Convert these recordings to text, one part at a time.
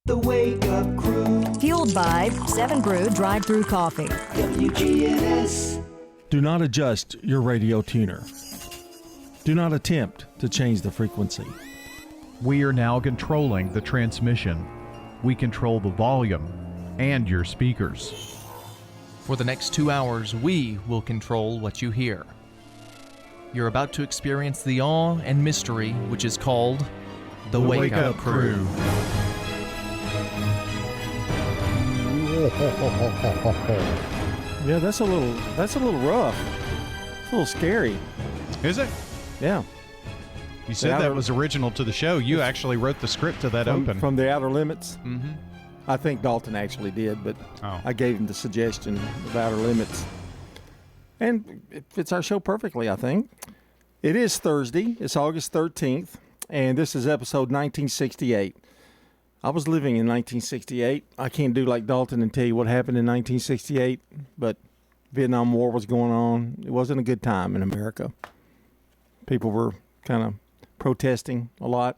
The Wake Up Crew. Fueled by 7 Brew Drive-Thru Coffee. WGNS. Do not adjust your radio tuner. Do not attempt to change the frequency. We are now controlling the transmission. We control the volume and your speakers. For the next 2 hours, we will control what you hear. You're about to experience the awe and mystery which is called The Wake Up Crew. Yeah, that's a little rough. It's a little scary. Is it? Yeah. You said that was original to the show. You actually wrote the script to that open. From The Outer Limits? Mm-hmm. I think Dalton actually did, but I gave him the suggestion of Outer Limits. And it fits our show perfectly, I think. It is Thursday. It's August 13th, and this is episode 1968. I was living in 1968. I can't do like Dalton and tell you what happened in 1968, but Vietnam War was going on. It wasn't a good time in America. People were kind of protesting a lot.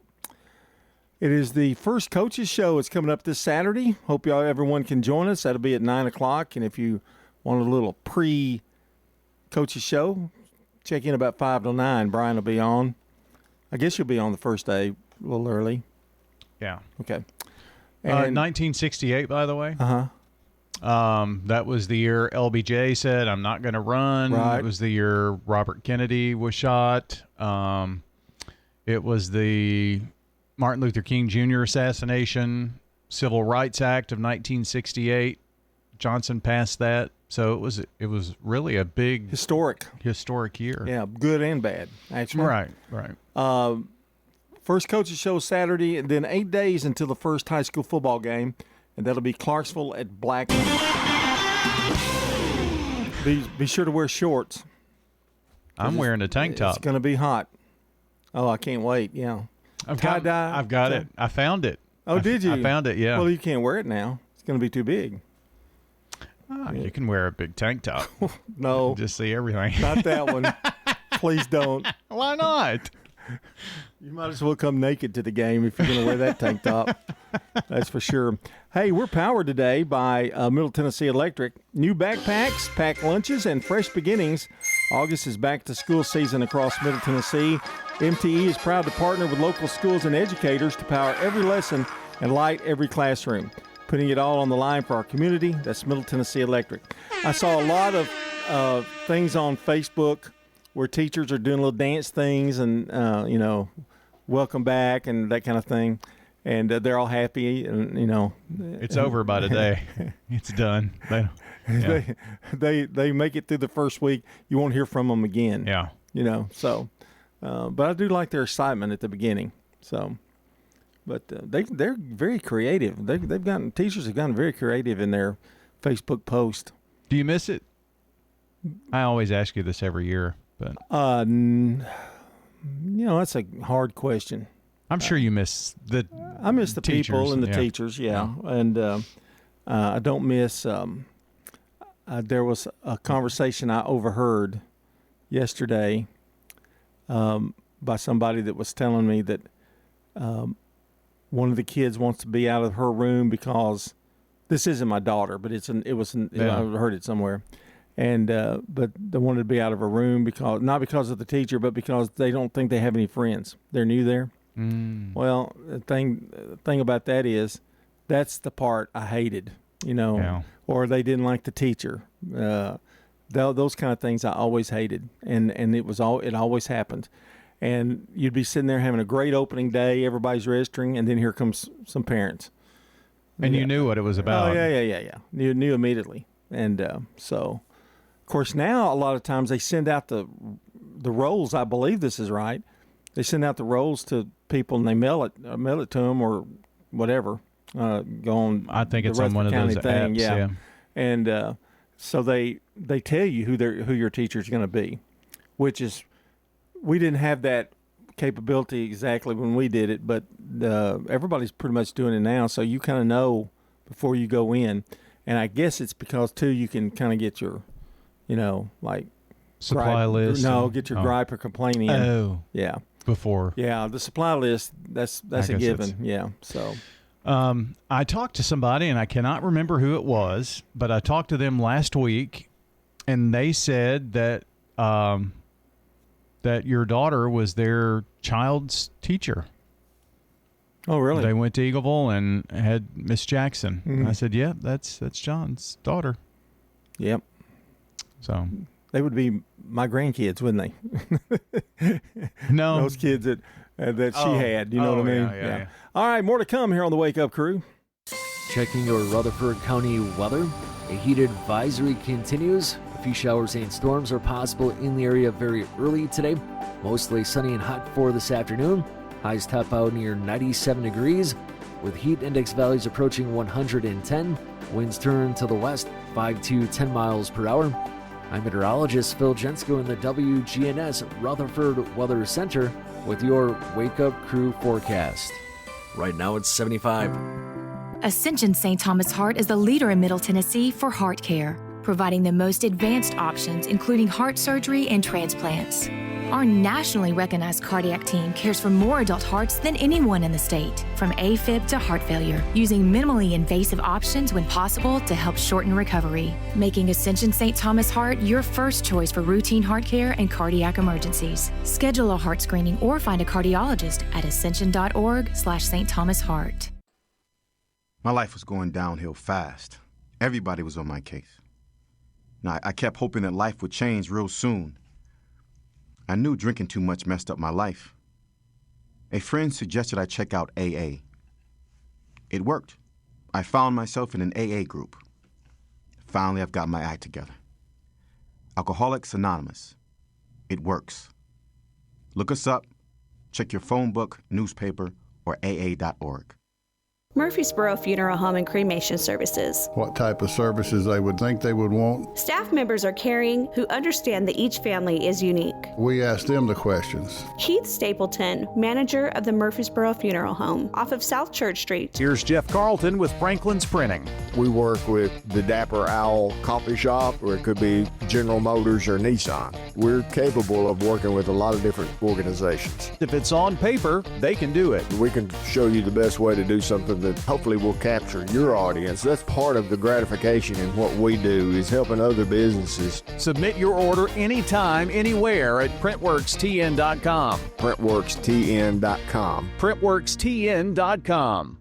It is the first coaches show. It's coming up this Saturday. Hope everyone can join us. That'll be at 9 o'clock. And if you want a little pre-coaches show, check in about 5 to 9. Brian will be on. I guess you'll be on the first day a little early. Yeah. Okay. And 1968, by the way. Uh-huh. That was the year LBJ said, "I'm not going to run." Right. It was the year Robert Kennedy was shot. It was the Martin Luther King Jr. assassination, Civil Rights Act of 1968. Johnson passed that. So it was really a big historic year. Yeah, good and bad, actually. Right. First coaches show Saturday, and then 8 days until the first high school football game, and that'll be Clarksville at Blackman. Be sure to wear shorts. I'm wearing a tank top. It's going to be hot. Oh, I can't wait. Yeah. Tie-dye. I've got it. I found it. Oh, did you? I found it, yeah. Well, you can't wear it now. It's going to be too big. You can wear a big tank top. No. Just see everything. Not that one. Please don't. Why not? You might as well come naked to the game if you're going to wear that tank top. That's for sure. Hey, we're powered today by Middle Tennessee Electric. New backpacks, packed lunches, and fresh beginnings. August is back to school season across Middle Tennessee. MTE is proud to partner with local schools and educators to power every lesson and light every classroom. Putting it all on the line for our community. That's Middle Tennessee Electric. I saw a lot of things on Facebook where teachers are doing little dance things and, welcome back and that kind of thing. And they're all happy and, It's over by today. It's done. They make it through the first week. You won't hear from them again. Yeah. But I do like their excitement at the beginning. So, but they're very creative. Teachers have gotten very creative in their Facebook post. Do you miss it? I always ask you this every year, but that's a hard question. I'm sure you miss the. I miss the teachers, people and the teachers, and I don't miss. There was a conversation I overheard yesterday by somebody that was telling me that one of the kids wants to be out of her room because this isn't my daughter, but I heard it somewhere. And but they wanted to be out of her room not because of the teacher, but because they don't think they have any friends. They're new there. Mm. Well, the thing about that is that's the part I hated, or they didn't like the teacher. Those kind of things I always hated, and it always happened. And you'd be sitting there having a great opening day, everybody's registering, and then here comes some parents. And you knew what it was about. Oh, yeah. Knew immediately. And so, of course, now a lot of times they send out the rolls. I believe this is right. They send out the rolls to people and they mail it to them or whatever. Go on. I think it's on one of those thing. apps. Yeah. And so they tell you who your teacher is going to be, which is we didn't have that capability exactly when we did it, but everybody's pretty much doing it now. So you kind of know before you go in. And I guess it's because, too, you can kind of get your, supply list. No, get your gripe or complaint in. Oh. Yeah. Before. Yeah, the supply list, that's a given. Yeah, so. I talked to somebody, and I cannot remember who it was, but I talked to them last week, and they said that that your daughter was their child's teacher. Oh, really? They went to Eagleville and had Miss Jackson. Mhm. I said, "Yeah, that's John's daughter." Yep. So They would be my grandkids, wouldn't they? no, Those kids that she had. You know what I mean? Yeah. All right, more to come here on the Wake Up Crew. Checking your Rutherford County weather. A heat advisory continues. A few showers and storms are possible in the area very early today. Mostly sunny and hot for this afternoon. Highs top out near 97 degrees, with heat index values approaching 110. Winds turn to the west, 5 to 10 miles per hour. I'm meteorologist Phil Jensko in the WGNS Rutherford Weather Center with your Wake Up Crew forecast. Right now it's 75. Ascension St. Thomas Heart is the leader in Middle Tennessee for heart care, providing the most advanced options, including heart surgery and transplants. Our nationally recognized cardiac team cares for more adult hearts than anyone in the state, from AFib to heart failure, using minimally invasive options when possible to help shorten recovery, making Ascension St. Thomas Heart your first choice for routine heart care and cardiac emergencies. Schedule a heart screening or find a cardiologist at ascension.org/St. Thomas Heart. My life was going downhill fast. Everybody was on my case. Now, I kept hoping that life would change real soon. I knew drinking too much messed up my life. A friend suggested I check out AA. It worked. I found myself in an AA group. Finally, I've got my act together. Alcoholics Anonymous. It works. Look us up, check your phone book, newspaper, or AA.org. Murfreesboro Funeral Home and Cremation Services. What type of services they would think they would want. Staff members are caring, who understand that each family is unique. We ask them the questions. Keith Stapleton, manager of the Murfreesboro Funeral Home, off of South Church Street. Here's Jeff Carlton with Franklin's Printing. We work with the Dapper Owl Coffee Shop, or it could be General Motors or Nissan. We're capable of working with a lot of different organizations. If it's on paper, they can do it. We can show you the best way to do something that hopefully will capture your audience. That's part of the gratification in what we do, is helping other businesses. Submit your order anytime, anywhere at PrintworksTN.com. PrintworksTN.com. PrintworksTN.com.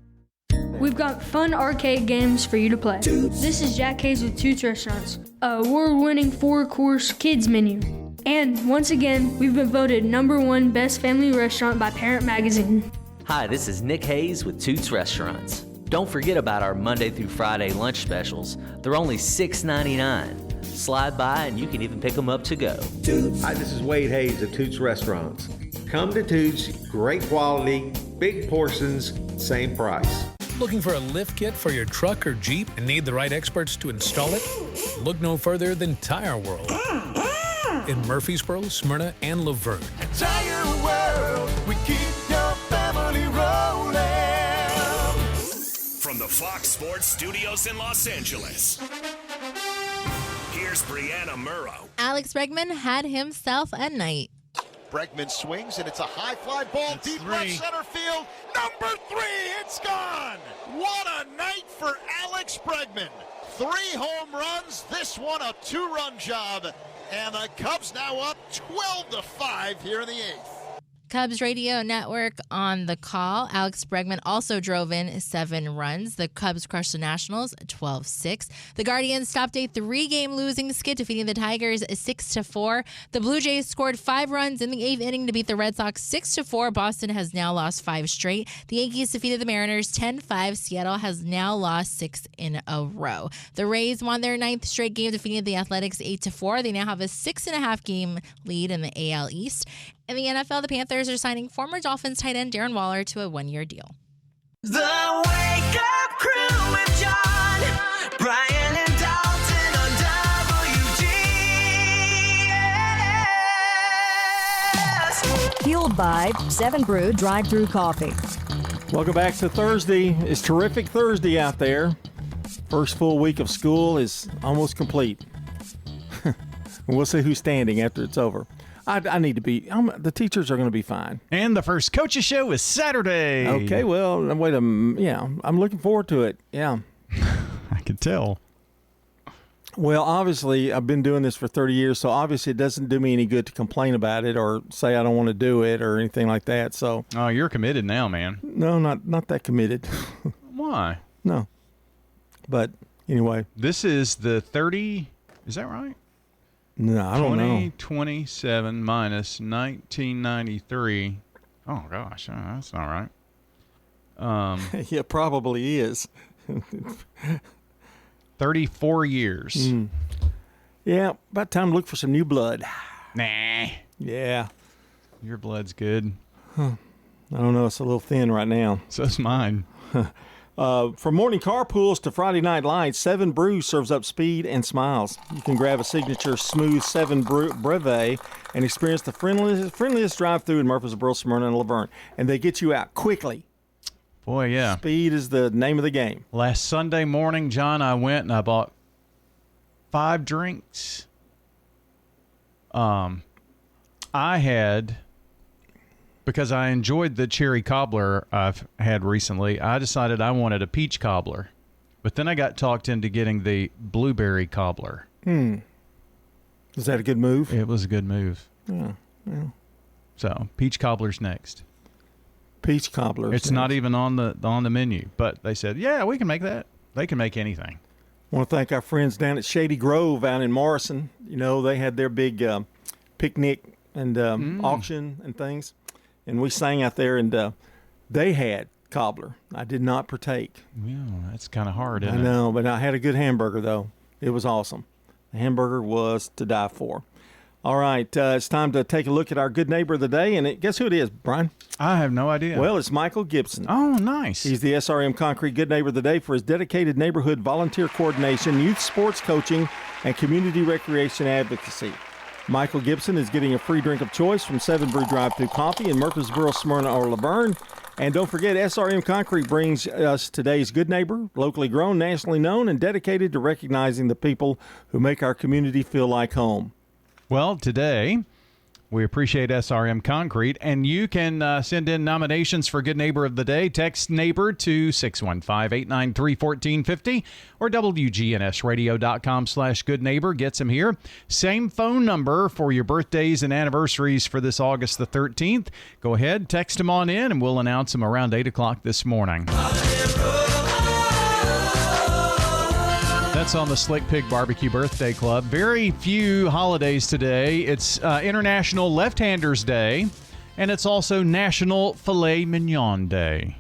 We've got fun arcade games for you to play. This is Jack Hayes with Toots Restaurants, an award-winning 4-course kids menu. And once again, we've been voted #1 best family restaurant by Parent Magazine. Hi, this is Nick Hayes with Toots Restaurants. Don't forget about our Monday through Friday lunch specials. They're only $6.99. Slide by and you can even pick them up to go. Hi, this is Wade Hayes at Toots Restaurants. Come to Toots, great quality, big portions, same price. Looking for a lift kit for your truck or Jeep and need the right experts to install it? Look no further than Tire World in Murfreesboro, Smyrna, and Laverne. Tire World, we keep your family rolling. From the Fox Sports Studios in Los Angeles, here's Brianna Murrow. Alex Bregman had himself a night. Bregman swings, and it's a high fly ball deep left center field. Number 3, it's gone. What a night for Alex Bregman. 3 home runs, this one a 2-run job, and the Cubs now up 12-5 here in the 8th. Cubs radio network on the call. Alex Bregman also drove in 7 runs. The Cubs crushed the Nationals 12-6. The Guardians stopped a 3-game losing skid, defeating the Tigers 6-4. The Blue Jays scored 5 runs in the 8th inning to beat the Red Sox 6-4. Boston has now lost 5 straight. The Yankees defeated the Mariners 10-5. Seattle has now lost 6 in a row. The Rays won their 9th straight game, defeating the Athletics 8-4. They now have a 6.5 game lead in the AL East. In the NFL, the Panthers are signing former Dolphins tight end Darren Waller to a 1-year deal. The Wake Up Crew with John, Brian, and Dalton on WGNS. Fueled by 7 Brew drive-thru coffee. Welcome back to Thursday. It's terrific Thursday out there. First full week of school is almost complete. We'll see who's standing after it's over. I need to be. The teachers are going to be fine. And the first Coaches Show is Saturday. Okay, well, wait a minute. Yeah, I'm looking forward to it. Yeah. I can tell. Well, obviously, I've been doing this for 30 years, so obviously it doesn't do me any good to complain about it or say I don't want to do it or anything like that. So. Oh, you're committed now, man. No, not that committed. Why? No. But anyway. This is the 30, is that right? No, I don't know. 2027 minus 1993. Oh, gosh, that's not right. Yeah, probably is. 34 years. Yeah, about time to look for some new blood. Nah. Yeah. Your blood's good. Huh. I don't know. It's a little thin right now. So's mine. From morning carpools to Friday night lights, 7 Brew serves up speed and smiles. You can grab a signature smooth 7 Breve and experience the friendliest drive-through in Murfreesboro, Smyrna, and Laverne. And they get you out quickly. Boy, yeah. Speed is the name of the game. Last Sunday morning, John, I went and I bought 5 drinks. I had, because I enjoyed the cherry cobbler I've had recently, I decided I wanted a peach cobbler. But then I got talked into getting the blueberry cobbler. Is that a good move? It was a good move. Yeah. So, peach cobbler's next. Peach cobbler. It's not even on the menu, but they said, yeah, we can make that. They can make anything. I want to thank our friends down at Shady Grove out in Morrison. You know, they had their big picnic and auction and things. And we sang out there, and they had cobbler. I did not partake. Yeah, that's kind of hard, isn't it? I know, but I had a good hamburger, though. It was awesome. The hamburger was to die for. All right, it's time to take a look at our good neighbor of the day. And guess who it is, Brian? I have no idea. Well, it's Michael Gibson. Oh, nice. He's the SRM Concrete Good Neighbor of the Day for his dedicated neighborhood volunteer coordination, youth sports coaching, and community recreation advocacy. Michael Gibson is getting a free drink of choice from 7 Brew Drive-Thru Coffee in Murfreesboro, Smyrna, or Laverne. And don't forget, SRM Concrete brings us today's good neighbor, locally grown, nationally known, and dedicated to recognizing the people who make our community feel like home. Well, today we appreciate SRM Concrete, and you can send in nominations for Good Neighbor of the Day. Text NEIGHBOR to 615-893-1450 or WGNSradio.com/goodneighbor gets them here. Same phone number for your birthdays and anniversaries for this August the 13th. Go ahead, text them on in, and we'll announce them around 8 o'clock this morning. That's on the Slick Pig Barbecue Birthday Club. Very few holidays today. It's International Left-Handers Day, and it's also National Filet Mignon Day.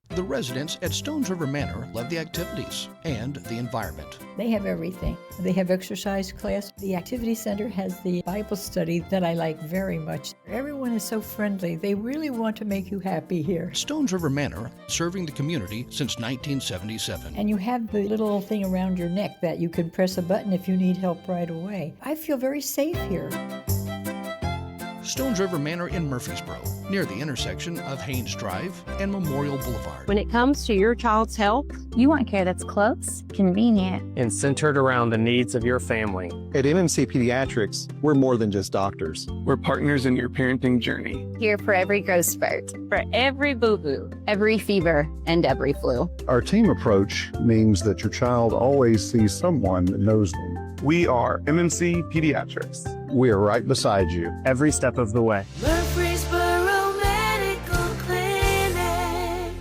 The residents at Stones River Manor love the activities and the environment. They have everything. They have exercise class. The activity center has the Bible study that I like very much. Everyone is so friendly. They really want to make you happy here. Stones River Manor, serving the community since 1977. And you have the little thing around your neck that you can press a button if you need help right away. I feel very safe here. Stones River Manor in Murfreesboro, near the intersection of Haynes Drive and Memorial Boulevard. When it comes to your child's health, you want care that's close, convenient, and centered around the needs of your family. At MMC Pediatrics, we're more than just doctors. We're partners in your parenting journey. Here for every growth spurt, for every boo-boo, every fever, and every flu. Our team approach means that your child always sees someone that knows them. We are MMC Pediatrics. We are right beside you every step of the way. Murfreesboro Medical Clinic.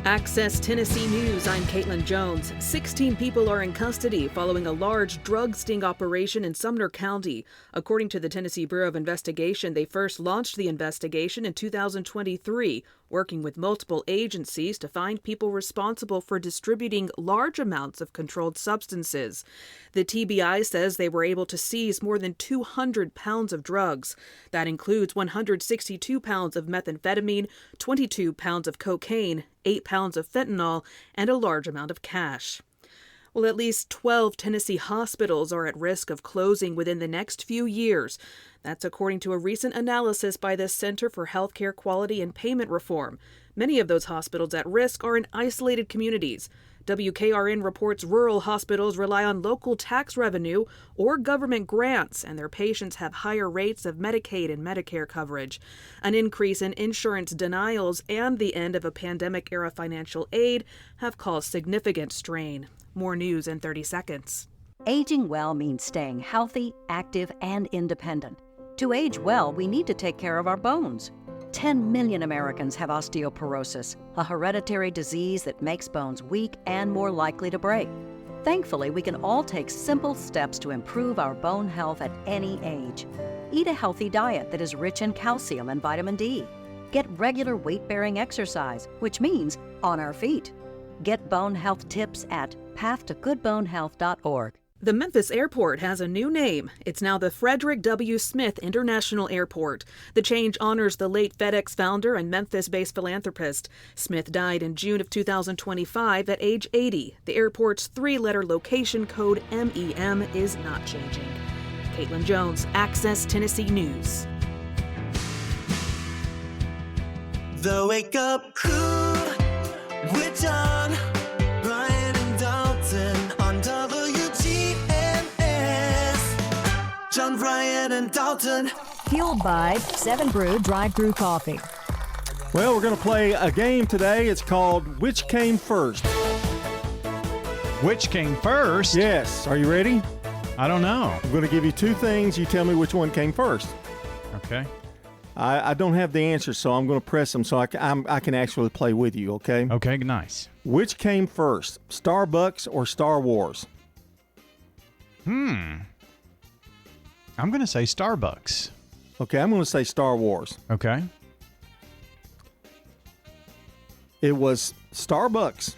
Access Tennessee News, I'm Caitlin Jones. 16 people are in custody following a large drug sting operation in Sumner County. According to the Tennessee Bureau of Investigation, they first launched the investigation in 2023, working with multiple agencies to find people responsible for distributing large amounts of controlled substances. The TBI says they were able to seize more than 200 pounds of drugs. That includes 162 pounds of methamphetamine, 22 pounds of cocaine, 8 pounds of fentanyl, and a large amount of cash. Well, at least 12 Tennessee hospitals are at risk of closing within the next few years. That's according to a recent analysis by the Center for Healthcare Quality and Payment Reform. Many of those hospitals at risk are in isolated communities. WKRN reports rural hospitals rely on local tax revenue or government grants, and their patients have higher rates of Medicaid and Medicare coverage. An increase in insurance denials and the end of a pandemic-era financial aid have caused significant strain. More news in 30 seconds. Aging well means staying healthy, active, and independent. To age well, we need to take care of our bones. 10 million Americans have osteoporosis, a hereditary disease that makes bones weak and more likely to break. Thankfully, we can all take simple steps to improve our bone health at any age. Eat a healthy diet that is rich in calcium and vitamin D. Get regular weight-bearing exercise, which means on our feet. Get bone health tips at pathtogoodbonehealth.org. The Memphis airport has a new name. It's now the Frederick W. Smith International Airport. The change honors the late FedEx founder and Memphis-based philanthropist. Smith died in June of 2025 at age 80. The airport's three-letter location code MEM is not changing. Caitlin Jones, Access Tennessee News. The Wake Up Crew with John, Brian, and Dalton on WGNS. John, Brian, and Dalton. Fueled by 7 Brew Drive-Thru Coffee. Well, we're going to play a game today. It's called Which Came First? Which came first? Yes. Are you ready? I don't know. I'm going to give you two things. You tell me which one came first. Okay. I don't have the answers, so I'm going to press them so I can actually play with you, okay? Okay, nice. Which came first, Starbucks or Star Wars? I'm going to say Starbucks. Okay, I'm going to say Star Wars. Okay. It was Starbucks.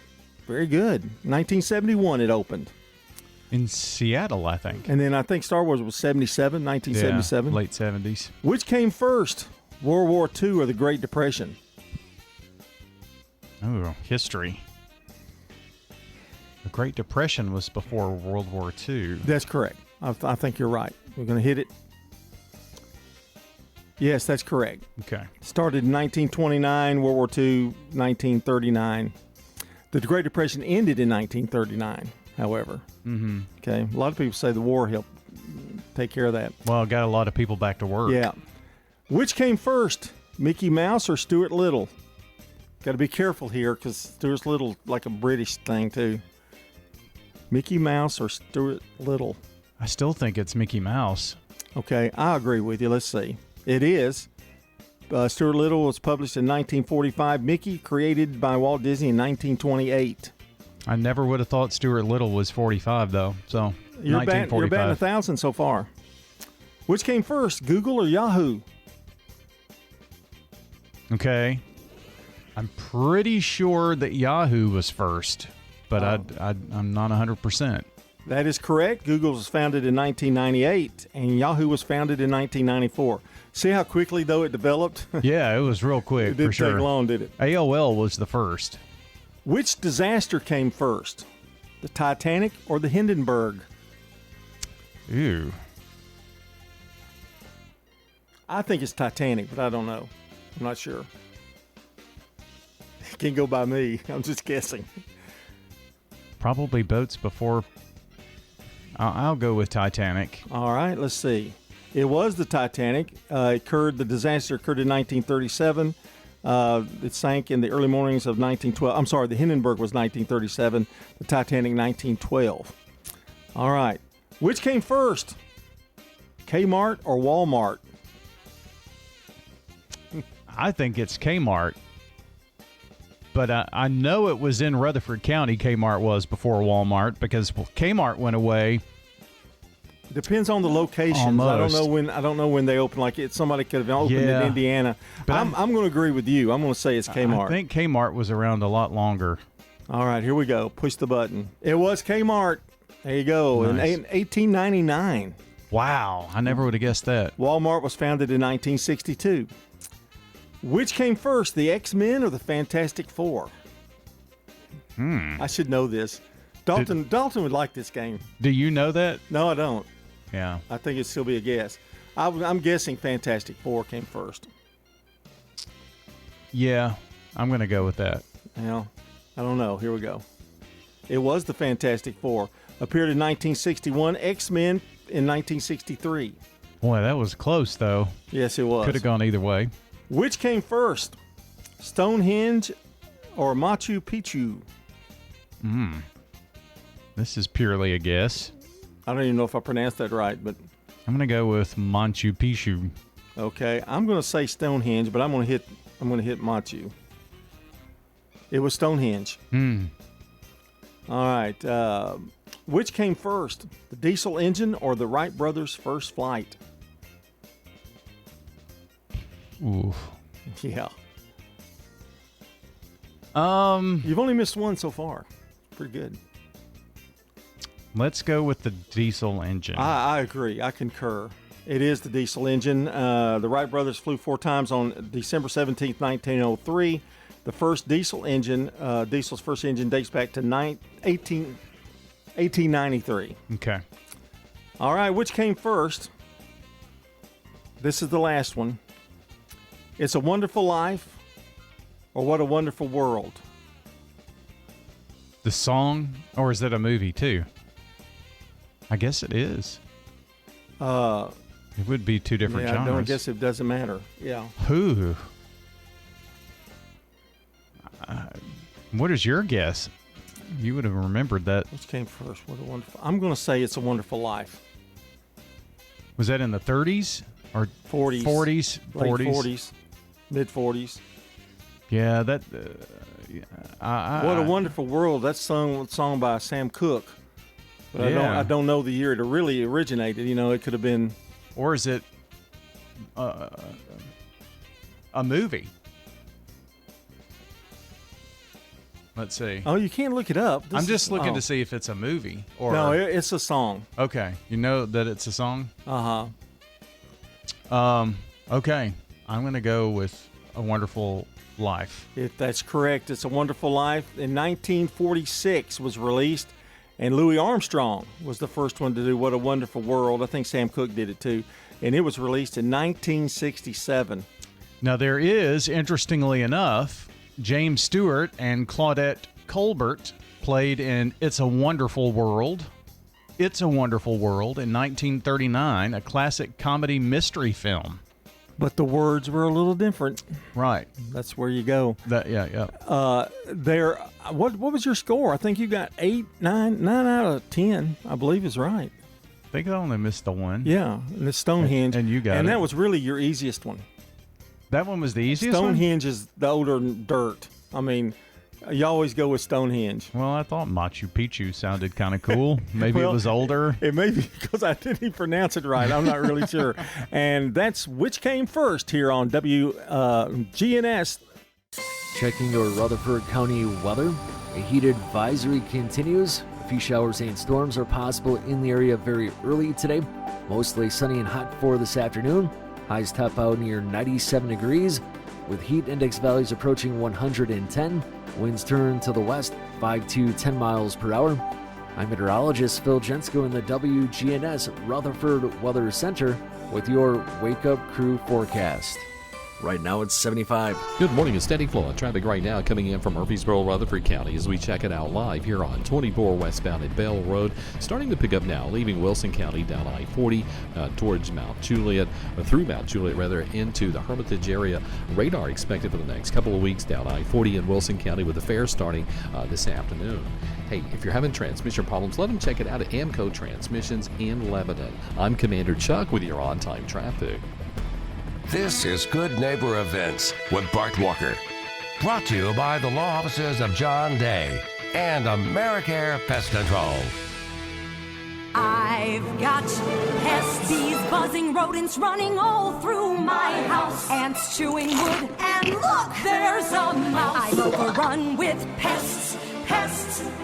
Very good. 1971 it opened. In Seattle, I think. And then I think Star Wars was 1977. Yeah, late 70s. Which came first, World War II or the Great Depression? Oh, history. The Great Depression was before World War II. That's correct. I think you're right. We're going to hit it. Yes, that's correct. Okay. Started in 1929, World War II, 1939. The Great Depression ended in 1939, however. Mm-hmm. Okay. A lot of people say the war helped take care of that. Well, got a lot of people back to work. Yeah. Which came first, Mickey Mouse or Stuart Little? Got to be careful here because Stuart Little like a British thing too. Mickey Mouse or Stuart Little? I still think it's Mickey Mouse. Okay, I agree with you. Let's see. It is. Stuart Little was published in 1945. Mickey, created by Walt Disney in 1928. I never would have thought Stuart Little was 45, though. So, You're 1945. batting 1,000 so far. Which came first, Google or Yahoo? Okay. I'm pretty sure that Yahoo was first, but I'm not 100%. That is correct. Google was founded in 1998, and Yahoo was founded in 1994. See how quickly, though, it developed? Yeah, it was real quick, It didn't for sure. take long, did it? AOL was the first. Which disaster came first, the Titanic or the Hindenburg? Ooh. I think it's Titanic, but I don't know. I'm not sure. It can't go by me. I'm just guessing. Probably boats before. I'll go with Titanic. All right, let's see. It was the Titanic. The disaster occurred in 1937. It sank in the early mornings of 1912. I'm sorry, the Hindenburg was 1937. The Titanic, 1912. All right. Which came first, Kmart or Walmart? I think it's Kmart. But I know it was in Rutherford County, Kmart was before Walmart, because Kmart went away. Depends on the locations. Almost. I don't know when they opened. Like somebody could have opened in Indiana. But I'm going to agree with you. I'm going to say it's Kmart. I think Kmart was around a lot longer. All right, here we go. Push the button. It was Kmart. There you go. Nice. In 1899. Wow, I never would have guessed that. Walmart was founded in 1962. Which came first, the X-Men or the Fantastic Four? I should know this. Dalton would like this game. Do you know that? No, I don't. Yeah. I think it'd still be a guess. I'm guessing Fantastic Four came first. Yeah, I'm going to go with that. Well, I don't know. Here we go. It was the Fantastic Four. Appeared in 1961, X-Men in 1963. Boy, that was close, though. Yes, it was. Could have gone either way. Which came first, Stonehenge or Machu Picchu? This is purely a guess. I don't even know if I pronounced that right, but I'm going to go with Machu Picchu. okay. I'm going to say Stonehenge, but I'm going to hit Machu. It was Stonehenge. All right. Which came first, the diesel engine or the Wright brothers' first flight? Ooh. Yeah. You've only missed one so far. Pretty good. Let's go with the diesel engine. I agree. I concur. It is the diesel engine. The Wright brothers flew 4 times on December 17th, 1903. The first diesel engine, diesel's first engine dates back to 1893. Okay. All right, which came first? This is the last one. It's a Wonderful Life or What a Wonderful World? The song, or is it a movie too? I guess it is. It would be two different genres. I guess it doesn't matter. Yeah. Who? What is your guess? You would have remembered that. Which came first? What a wonderful. I'm going to say It's a Wonderful Life. Was that in the 30s or 40s? 40s, Late 40s, 40s, mid 40s. Yeah, that. What a Wonderful World. That's song by Sam Cooke. But Yeah. I don't know the year it really originated. You know, it could have been. Or is it a movie? Let's see. Oh, you can't look it up. I'm just looking to see if it's a movie or No, it's a song. Okay, you know that it's a song. Okay, I'm gonna go with A Wonderful Life. If that's correct, It's a Wonderful Life. In 1946 was released, and Louis Armstrong was the first one to do What a Wonderful World. I think Sam Cooke did it too, and it was released in 1967. Now there is, interestingly enough, James Stewart and Claudette Colbert played in It's a Wonderful World. It's a Wonderful World in 1939, a classic comedy mystery film. But the words were a little different. Right. That's where you go. Yeah. What was your score? I think you got 9 out of 10, I believe is right. I think I only missed the one. Yeah, and the Stonehenge. And you got it. And that was really your easiest one. That one was the easiest one? Stonehenge is the older dirt. I mean, you always go with Stonehenge. Well, I thought Machu Picchu sounded kind of cool. Maybe Well, it was older. It may be because I didn't even pronounce it right. I'm not really sure. And that's which came first here on WGNS. Checking your Rutherford County weather. A heat advisory continues. A few showers and storms are possible in the area very early today. Mostly sunny and hot for this afternoon. Highs top out near 97 degrees, with heat index values approaching 110. Winds turn to the west, 5 to 10 miles per hour. I'm meteorologist Phil Jensko in the WGNS Rutherford Weather Center with your Wake Up Crew forecast. Right now it's 75. Good morning. A steady flow of traffic right now coming in from Murfreesboro, Rutherford County as we check it out live here on 24 westbound at Bell Road. Starting to pick up now, leaving Wilson County down I-40 towards Mount Juliet, or through Mount Juliet rather, into the Hermitage area. Radar expected for the next couple of weeks down I-40 in Wilson County with the fair starting this afternoon. Hey, if you're having transmission problems, let them check it out at Amco Transmissions in Lebanon. I'm Commander Chuck with your on-time traffic. This is Good Neighbor Events with Bart Walker. Brought to you by the law offices of John Day and AmeriCare Pest Control. I've got pests, bees, buzzing, rodents running all through my house. Ants chewing wood, and look, there's a mouse. I'm overrun with pests,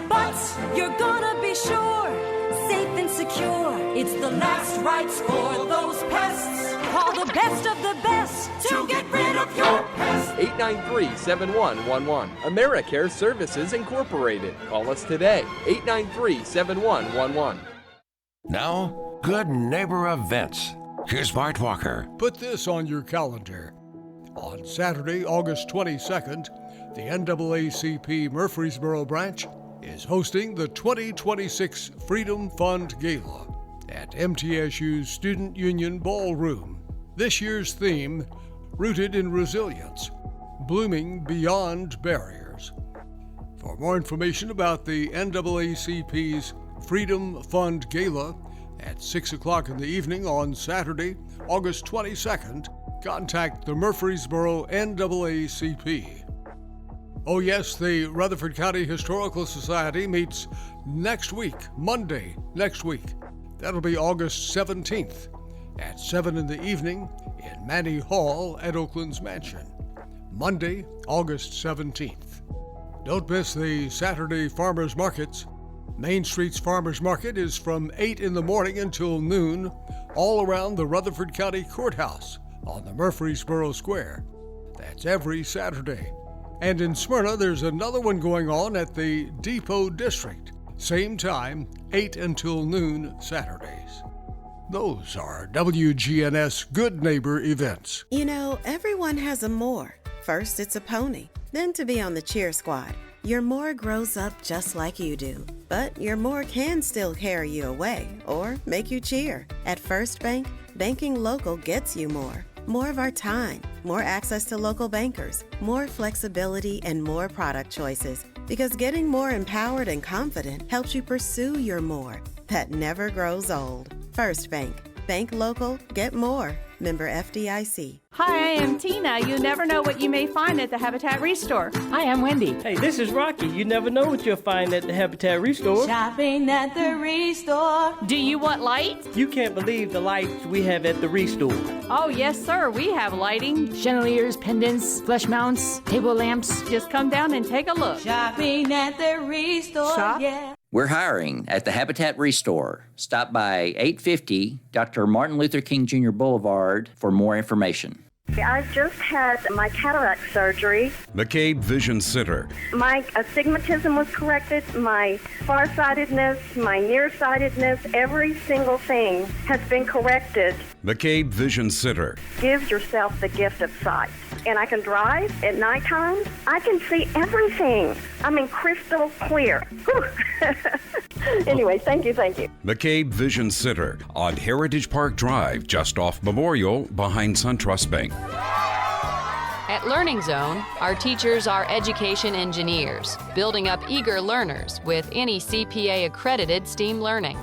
but you're gonna be sure, safe and secure. It's the last rites for those pests. Call the best of the best to get rid of your pests. 893-7111. AmeriCare Services Incorporated. Call us today. 893-7111. Now, Good Neighbor Events. Here's Bart Walker. Put this on your calendar. On Saturday, August 22nd, the NAACP Murfreesboro branch is hosting the 2026 Freedom Fund Gala at MTSU's Student Union Ballroom. This year's theme, Rooted in Resilience, Blooming Beyond Barriers. For more information about the NAACP's Freedom Fund Gala at 6 o'clock in the evening on Saturday, August 22nd, contact the Murfreesboro NAACP. Oh yes, the Rutherford County Historical Society meets next week, Monday next week. That'll be August 17th at 7 in the evening in Manny Hall at Oakland's Mansion. Monday, August 17th. Don't miss the Saturday farmers markets. Main Street's Farmers Market is from 8 in the morning until noon, all around the Rutherford County Courthouse on the Murfreesboro Square. That's every Saturday. And in Smyrna, there's another one going on at the Depot District. Same time, 8 until noon Saturdays. Those are WGNS Good Neighbor events. You know, everyone has a more. First, it's a pony. Then to be on the cheer squad. Your more grows up just like you do. But your more can still carry you away or make you cheer. At First Bank, banking local gets you more. More of our time, more access to local bankers, more flexibility, and more product choices. Because getting more empowered and confident helps you pursue your more. That never grows old. First Bank. Bank local, get more. Member FDIC. Hi, I am Tina. You never know what you may find at the Habitat Restore. Hi, I'm Wendy. Hey, this is Rocky. You never know what you'll find at the Habitat Restore. Shopping at the Restore. Do you want lights? You can't believe the lights we have at the Restore. Oh, yes, sir. We have lighting. Chandeliers, pendants, flush mounts, table lamps. Just come down and take a look. Shopping at the Restore. Shop? Yeah. We're hiring at the Habitat Restore. Stop by 850 Dr. Martin Luther King Jr. Boulevard for more information. I've just had my cataract surgery. McCabe Vision Center. My astigmatism was corrected, my farsightedness, my nearsightedness, every single thing has been corrected. McCabe Vision Center. Give yourself the gift of sight. And I can drive at nighttime. I can see everything. I mean, crystal clear. Anyway, thank you. McCabe Vision Center on Heritage Park Drive, just off Memorial, behind SunTrust Bank. At Learning Zone, our teachers are education engineers, building up eager learners with any CPA-accredited STEAM learning.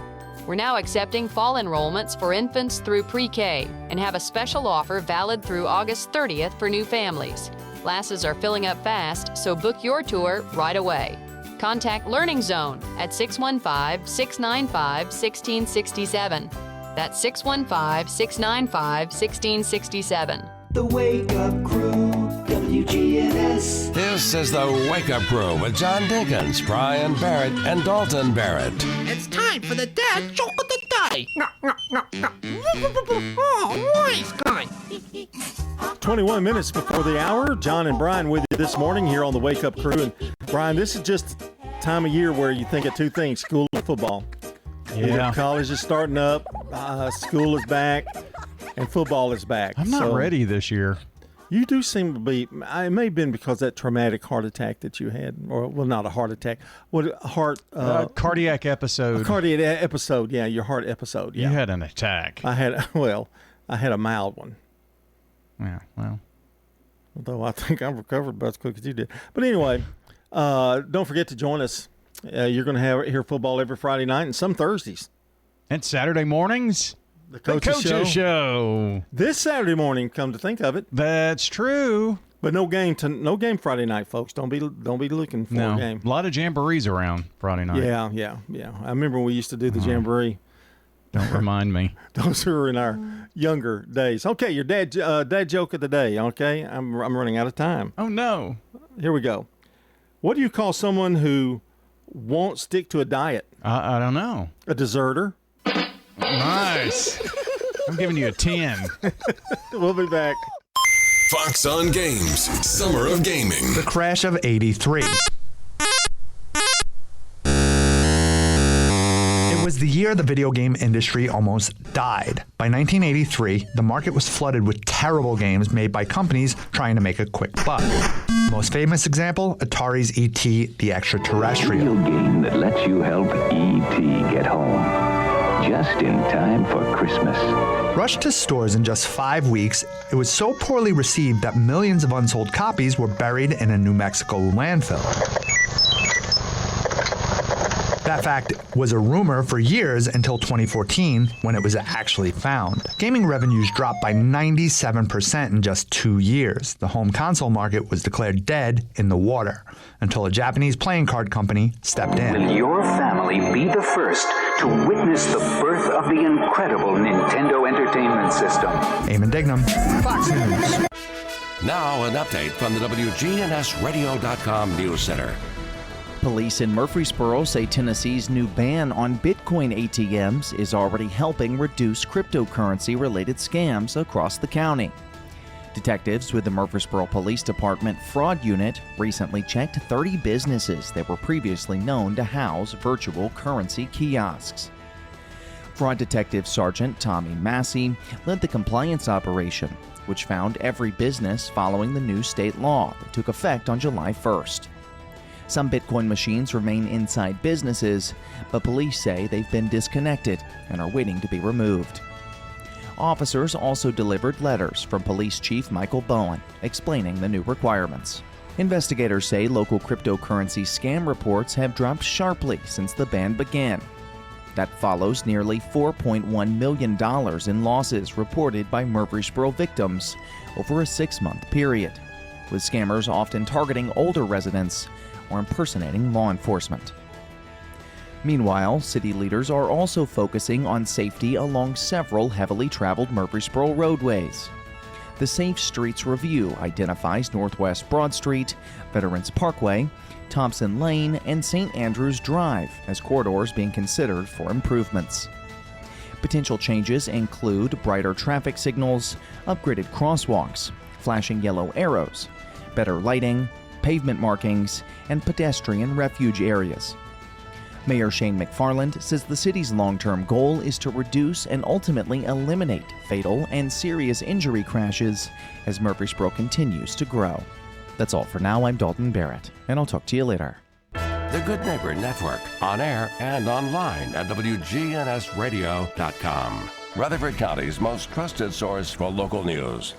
We're now accepting fall enrollments for infants through pre-K and have a special offer valid through August 30th for new families. Classes are filling up fast, so book your tour right away. Contact Learning Zone at 615-695-1667. That's 615-695-1667. The Wake Up Crew, WGNS. This is the Wake Up Crew with John Dinkins, Brian Barrett, and Dalton Barrett. It's time for the dad joke of the day. Oh, nice guy. 21 minutes before the hour. John and Brian with you this morning here on the Wake Up Crew. And Brian, this is just time of year where you think of two things: school and football. Yeah. College is starting up, school is back, and football is back. I'm not ready this year. You do seem to be. It may have been because of that traumatic heart attack that you had, or well, not a heart attack. Cardiac episode. A cardiac episode. Yeah, your heart episode. Yeah. You had an attack. I had a mild one. Yeah. Well, although I think I'm recovered about as quick as you did. But anyway, don't forget to join us. You're going to hear football every Friday night and some Thursdays. And Saturday mornings. The Coaches Show. This Saturday morning, come to think of it. That's true. But no game Friday night, folks. Don't be looking for a game. A lot of jamborees around Friday night. Yeah. I remember we used to do the jamboree. Don't remind me. Those were in our younger days. Okay, your dad joke of the day. Okay, I'm running out of time. Oh no. Here we go. What do you call someone who won't stick to a diet? I don't know. A deserter. Nice. I'm giving you a 10. We'll be back. Fox on Games, Summer of Gaming. The crash of '83. It was the year the video game industry almost died. By 1983, the market was flooded with terrible games made by companies trying to make a quick buck. Most famous example, Atari's E.T. the Extraterrestrial. A game that lets you help E.T. get home. Just in time for Christmas. Rushed to stores in just 5 weeks, it was so poorly received that millions of unsold copies were buried in a New Mexico landfill. That fact was a rumor for years until 2014, when it was actually found. Gaming revenues dropped by 97% in just 2 years. The home console market was declared dead in the water until a Japanese playing card company stepped in. Will your family be the first to witness the birth of the incredible Nintendo Entertainment System? Eamon Dignam, Fox News. Now an update from the WGNSradio.com News Center. Police in Murfreesboro say Tennessee's new ban on Bitcoin ATMs is already helping reduce cryptocurrency-related scams across the county. Detectives with the Murfreesboro Police Department Fraud Unit recently checked 30 businesses that were previously known to house virtual currency kiosks. Fraud Detective Sergeant Tommy Massey led the compliance operation, which found every business following the new state law that took effect on July 1st. Some Bitcoin machines remain inside businesses, but police say they've been disconnected and are waiting to be removed. Officers also delivered letters from Police Chief Michael Bowen explaining the new requirements. Investigators say local cryptocurrency scam reports have dropped sharply since the ban began. That follows nearly $4.1 million in losses reported by Murfreesboro victims over a 6-month period, with scammers often targeting older residents or impersonating law enforcement. Meanwhile, city leaders are also focusing on safety along several heavily traveled Murfreesboro roadways. The Safe Streets Review identifies Northwest Broad Street, Veterans Parkway, Thompson Lane, and St. Andrews Drive as corridors being considered for improvements. Potential changes include brighter traffic signals, upgraded crosswalks, flashing yellow arrows, better lighting, pavement markings, and pedestrian refuge areas. Mayor Shane McFarland says the city's long-term goal is to reduce and ultimately eliminate fatal and serious injury crashes as Murfreesboro continues to grow. That's all for now. I'm Dalton Barrett, and I'll talk to you later. The Good Neighbor Network, on air and online at WGNSradio.com. Rutherford County's most trusted source for local news.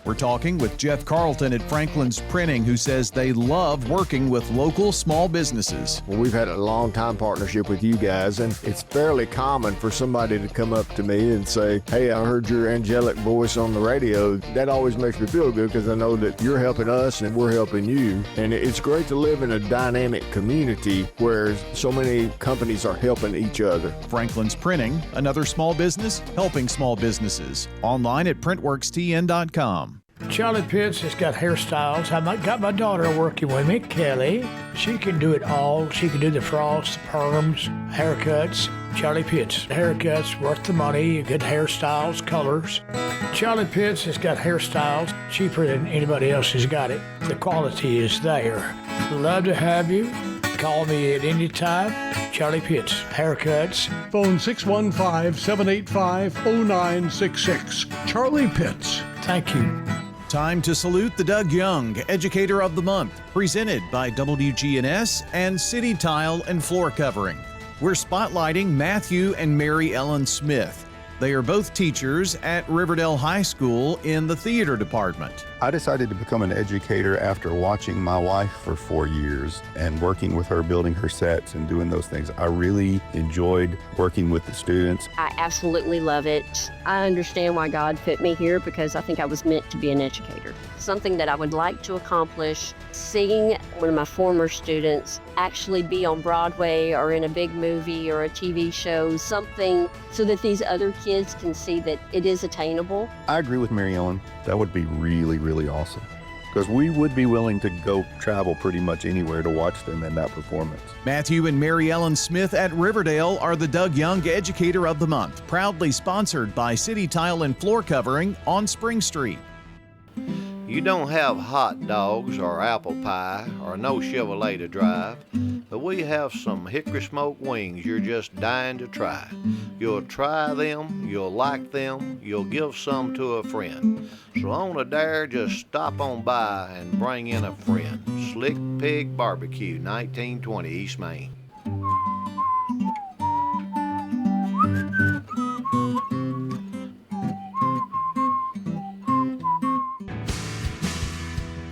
We're talking with Jeff Carlton at Franklin's Printing, who says they love working with local small businesses. Well, we've had a long-time partnership with you guys, and it's fairly common for somebody to come up to me and say, hey, I heard your angelic voice on the radio. That always makes me feel good because I know that you're helping us and we're helping you. And it's great to live in a dynamic community where so many companies are helping each other. Franklin's Printing, another small business helping small businesses. Online at printworkstn.com. Charlie Pitts has got hairstyles. I got my daughter working with me, Kelly. She can do it all. She can do the frosts, the perms, haircuts. Charlie Pitts. Haircuts worth the money, good hairstyles, colors. Charlie Pitts has got hairstyles cheaper than anybody else has got it. The quality is there. Love to have you. Call me at any time. Charlie Pitts, haircuts. Phone 615-785-0966. Charlie Pitts. Thank you. Time to salute the Doug Young Educator of the Month, presented by WGNS and City Tile and Floor Covering. We're spotlighting Matthew and Mary Ellen Smith. They are both teachers at Riverdale High School in the theater department. I decided to become an educator after watching my wife for 4 years and working with her, building her sets and doing those things. I really enjoyed working with the students. I absolutely love it. I understand why God put me here because I think I was meant to be an educator. Something that I would like to accomplish, seeing one of my former students actually be on Broadway or in a big movie or a TV show, something so that these other kids can see that it is attainable. I agree with Mary Ellen. That would be really awesome, because we would be willing to go travel pretty much anywhere to watch them in that performance. Matthew and Mary Ellen Smith at Riverdale are the Doug Young Educator of the Month, proudly sponsored by City Tile and Floor Covering on Spring Street. You don't have hot dogs or apple pie or no Chevrolet to drive, but we have some hickory smoked wings you're just dying to try. You'll try them, you'll like them, you'll give some to a friend. So on a dare, just stop on by and bring in a friend. Slick Pig Barbecue, 1920 East Main.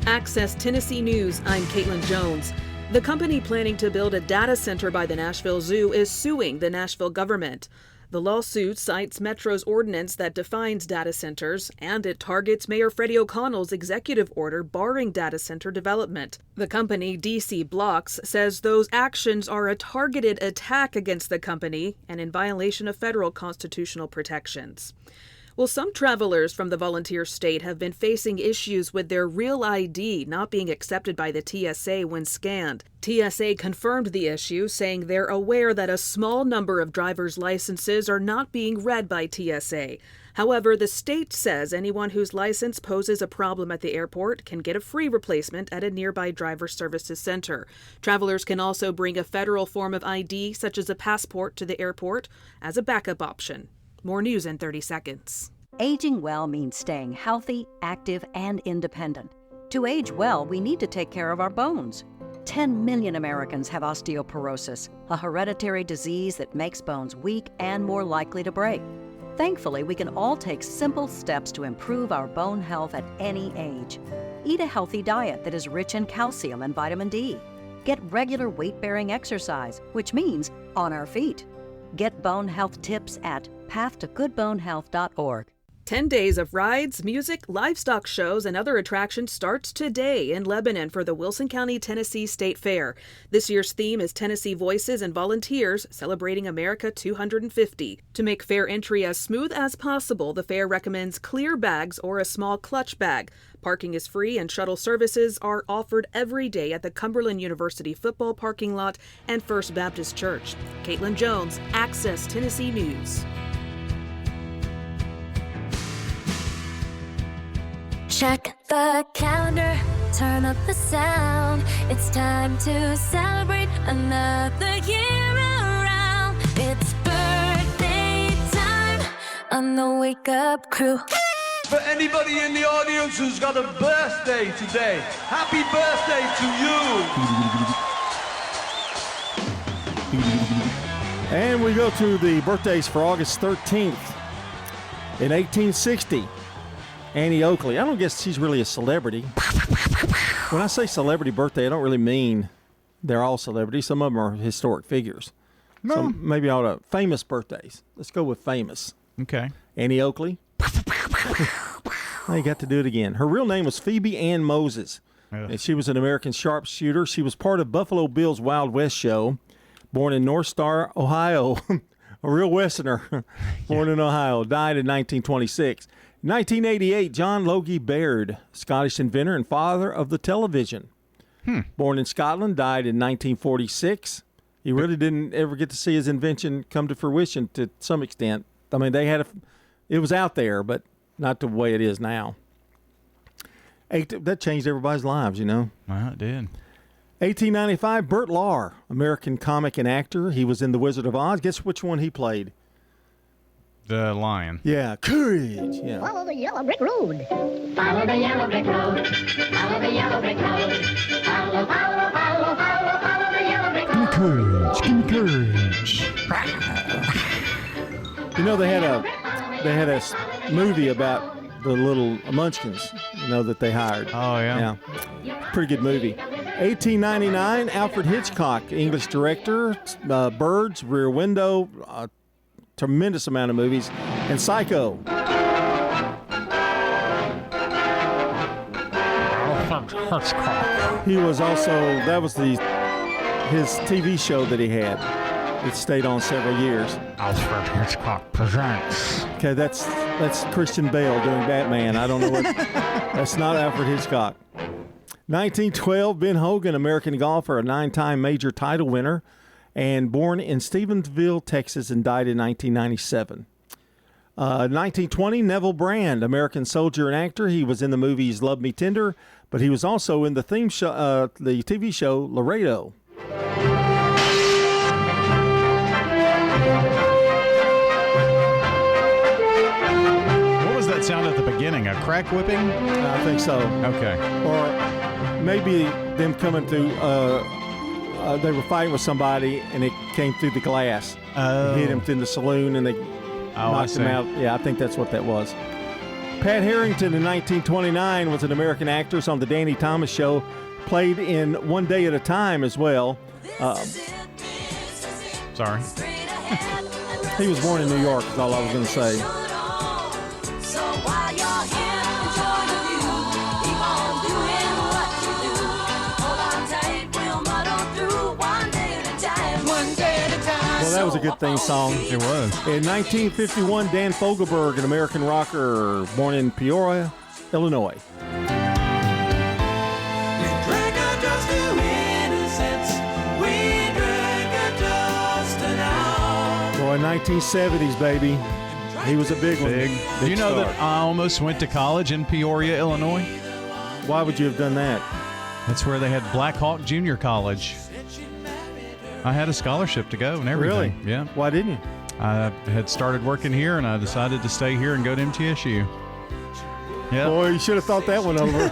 Access Tennessee News, I'm Caitlin Jones. The company planning to build a data center by the Nashville Zoo is suing the Nashville government. The lawsuit cites Metro's ordinance that defines data centers, and it targets Mayor Freddie O'Connell's executive order barring data center development. The company, DC Blocks, says those actions are a targeted attack against the company and in violation of federal constitutional protections. Well, some travelers from the volunteer state have been facing issues with their real ID not being accepted by the TSA when scanned. TSA confirmed the issue, saying they're aware that a small number of driver's licenses are not being read by TSA. However, the state says anyone whose license poses a problem at the airport can get a free replacement at a nearby driver services center. Travelers can also bring a federal form of ID, such as a passport, to the airport as a backup option. More news in 30 seconds. Aging well means staying healthy, active, and independent. To age well, we need to take care of our bones. 10 million Americans have osteoporosis, a hereditary disease that makes bones weak and more likely to break. Thankfully, we can all take simple steps to improve our bone health at any age. Eat a healthy diet that is rich in calcium and vitamin D. Get regular weight-bearing exercise, which means on our feet. Get bone health tips at pathtogoodbonehealth.org. 10 days of rides, music, livestock shows, and other attractions starts today in Lebanon for the Wilson County, Tennessee State Fair. This year's theme is Tennessee Voices and Volunteers, celebrating America 250. To make fair entry as smooth as possible, the fair recommends clear bags or a small clutch bag. Parking is free and shuttle services are offered every day at the Cumberland University football parking lot and First Baptist Church. Caitlin Jones, Access Tennessee News. Check the calendar, turn up the sound. It's time to celebrate another year around. It's birthday time on the Wake Up Crew. For anybody in the audience who's got a birthday today, happy birthday to you. And we go to the birthdays for August 13th. In 1860, Annie Oakley. I don't guess she's really a celebrity. When I say celebrity birthday, I don't really mean they're all celebrities. Some of them are historic figures. No. So maybe all the famous birthdays. Let's go with famous. Okay. Annie Oakley. I got to do it again. Her real name was Phoebe Ann Moses. And she was an American sharpshooter. She was part of Buffalo Bill's Wild West show. Born in North Star, Ohio. A real Westerner. Born in Ohio. Died in 1926. 1988, John Logie Baird, Scottish inventor and father of the television. Born in Scotland, died in 1946. He really didn't ever get to see his invention come to fruition to some extent. I mean, it was out there, but not the way it is now. That changed everybody's lives, you know. Well, it did. 1895, Burt Lahr, American comic and actor. He was in The Wizard of Oz. Guess which one he played? The lion. Yeah, courage. Yeah. Follow the yellow brick road. Follow the yellow brick road. Follow the yellow brick road. Follow the yellow brick road. Give me courage. You know, they had a movie about the little munchkins, you know, that they hired. Oh, yeah. Yeah. Pretty good movie. 1899, Alfred Hitchcock, English director, Birds, Rear Window, tremendous amount of movies, and Psycho. He was also, that was his TV show that he had. It stayed on several years. Alfred Hitchcock presents. Okay, that's Christian Bale doing Batman. I don't know what. That's not Alfred Hitchcock. 1912, Ben Hogan, American golfer, a 9-time major title winner, and born in Stevensville, Texas, and died in 1997. 1920, Neville Brand, American soldier and actor. He was in the movies Love Me Tender, but he was also in the the TV show Laredo. What was that sound at the beginning? A crack whipping? I think so. Okay. Or maybe them coming through. They were fighting with somebody, and it came through the glass. Oh. It hit him through the saloon, and they knocked him out. Yeah, I think that's what that was. Pat Harrington in 1929 was an American actress on the Danny Thomas Show. Played in One Day at a Time as well. Sorry. He was born in New York, is all I was going to say. Well, that was a good theme song. It was. In 1951, Dan Fogelberg, an American rocker, born in Peoria, Illinois. Boy, 1970s, baby. He was a big one. Big. Do you know that I almost went to college in Peoria, Illinois? Why would you have done that? That's where they had Black Hawk Junior College. I had a scholarship to go and everything. Really? Yeah. Why didn't you? I had started working here, and I decided to stay here and go to MTSU. Yeah. Boy, you should have thought that one over.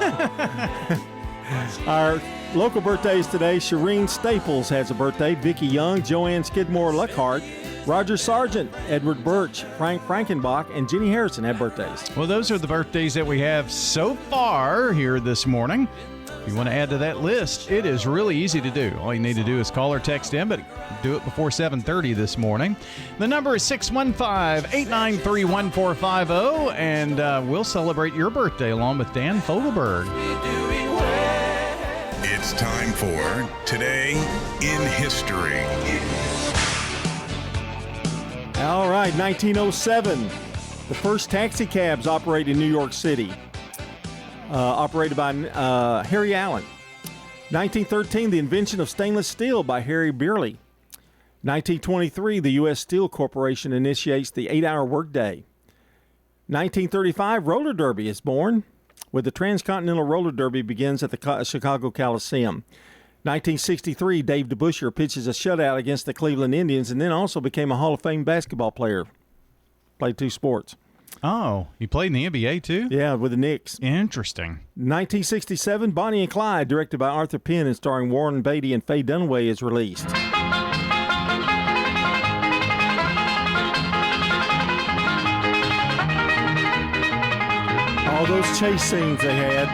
Our local birthdays today: Shireen Staples has a birthday. Vicki Young, Joanne Skidmore Luckhart, Roger Sargent, Edward Birch, Frank Frankenbach, and Jenny Harrison have birthdays. Well, those are the birthdays that we have so far here this morning. If you want to add to that list, it is really easy to do. All you need to do is call or text in, but do it before 7:30 this morning. The number is 615-893-1450, and we'll celebrate your birthday along with Dan Fogelberg. It's time for Today in History. All right, 1907. The first taxi cabs operate in New York City. Operated by Harry Allen. 1913, the invention of stainless steel by Harry Beerley. 1923, the U.S. Steel Corporation initiates the 8-hour workday. 1935, roller derby is born, with the Transcontinental Roller Derby begins at the Chicago Coliseum. 1963, Dave DeBusschere pitches a shutout against the Cleveland Indians and then also became a Hall of Fame basketball player. Played 2 sports. Oh, he played in the NBA too? Yeah, with the Knicks. Interesting. 1967, Bonnie and Clyde, directed by Arthur Penn and starring Warren Beatty and Faye Dunaway, is released. All those chase scenes they had.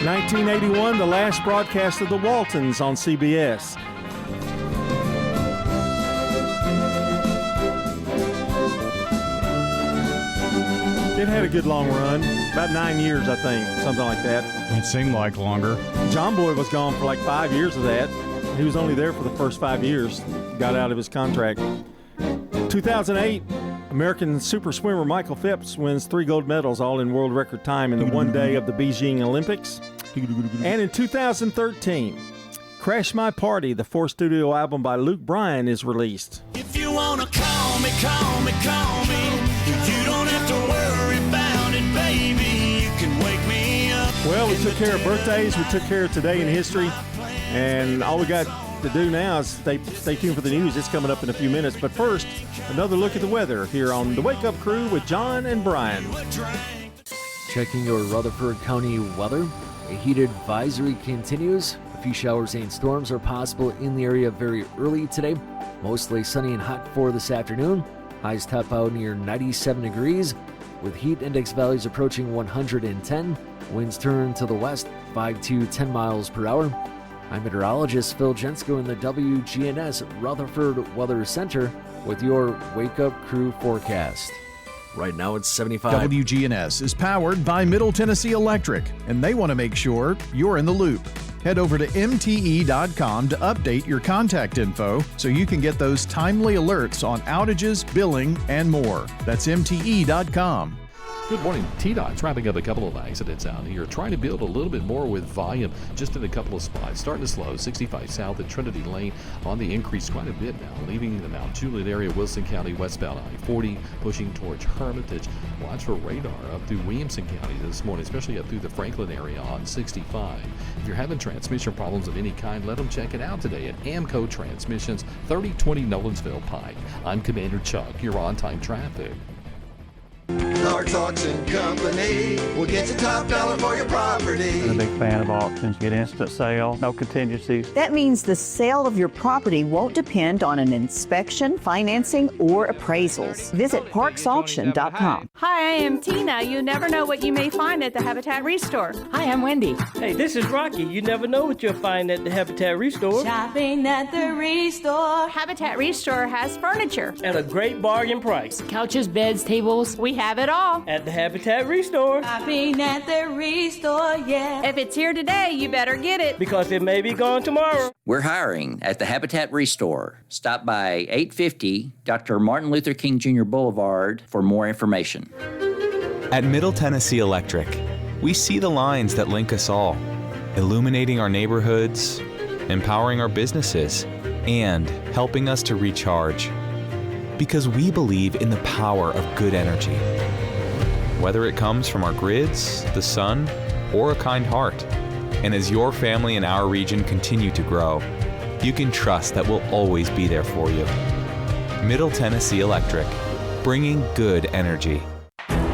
1981, the last broadcast of the Waltons on CBS. It had a good long run, about 9 years, I think, something like that. It seemed like longer. John Boy was gone for like 5 years of that. He was only there for the first 5 years, got out of his contract. 2008, American super swimmer Michael Phelps wins 3 gold medals, all in world record time in the one day of the Beijing Olympics. And in 2013, Crash My Party, the 4th studio album by Luke Bryan, is released. If you want to call me, call me, call me. You don't have to worry about it, baby. You can wake me up. Well, we took care of birthdays. We took care of Today in History. And all we got to do now is stay tuned for the news. It's coming up in a few minutes. But first, another look at the weather here on the Wake Up Crew with John and Brian. Checking your Rutherford County weather. A heat advisory continues. A few showers and storms are possible in the area very early today. Mostly sunny and hot for this afternoon. Highs top out near 97 degrees, with heat index values approaching 110. Winds turn to the west, 5 to 10 miles per hour. I'm meteorologist Phil Jensko in the WGNS Rutherford Weather Center with your Wake Up Crew forecast. Right now it's 75. WGNS is powered by Middle Tennessee Electric, and they want to make sure you're in the loop. Head over to MTE.com to update your contact info so you can get those timely alerts on outages, billing, and more. That's MTE.com. Good morning. TDOT's wrapping up a couple of accidents out here, trying to build a little bit more with volume just in a couple of spots. Starting to slow, 65 south at Trinity Lane on the increase quite a bit now, leaving the Mount Juliet area, Wilson County, westbound I-40, pushing towards Hermitage. Watch for radar up through Williamson County this morning, especially up through the Franklin area on 65. If you're having transmission problems of any kind, let them check it out today at Amco Transmissions, 3020 Nolensville Pike. I'm Commander Chuck. You're on-time traffic. Clark's Auction Company will get you top dollar for your property. I'm a big fan of auctions. Get instant sale, no contingencies. That means the sale of your property won't depend on an inspection, financing, or appraisals. Visit parksauction.com. Hi, I am Tina. You never know what you may find at the Habitat Restore. Hi, I'm Wendy. Hey, this is Rocky. You never know what you'll find at the Habitat Restore. Shopping at the Restore. Habitat Restore has furniture. At a great bargain price. Couches, beds, tables. We have it all. At the Habitat Restore. Shopping at the Restore, yeah. If it's here today, you better get it. Because it may be gone tomorrow. We're hiring at the Habitat Restore. Stop by 850 Dr. Martin Luther King Jr. Boulevard for more information. At Middle Tennessee Electric, we see the lines that link us all, illuminating our neighborhoods, empowering our businesses, and helping us to recharge. Because we believe in the power of good energy. Whether it comes from our grids, the sun, or a kind heart. And as your family and our region continue to grow, you can trust that we'll always be there for you. Middle Tennessee Electric, bringing good energy.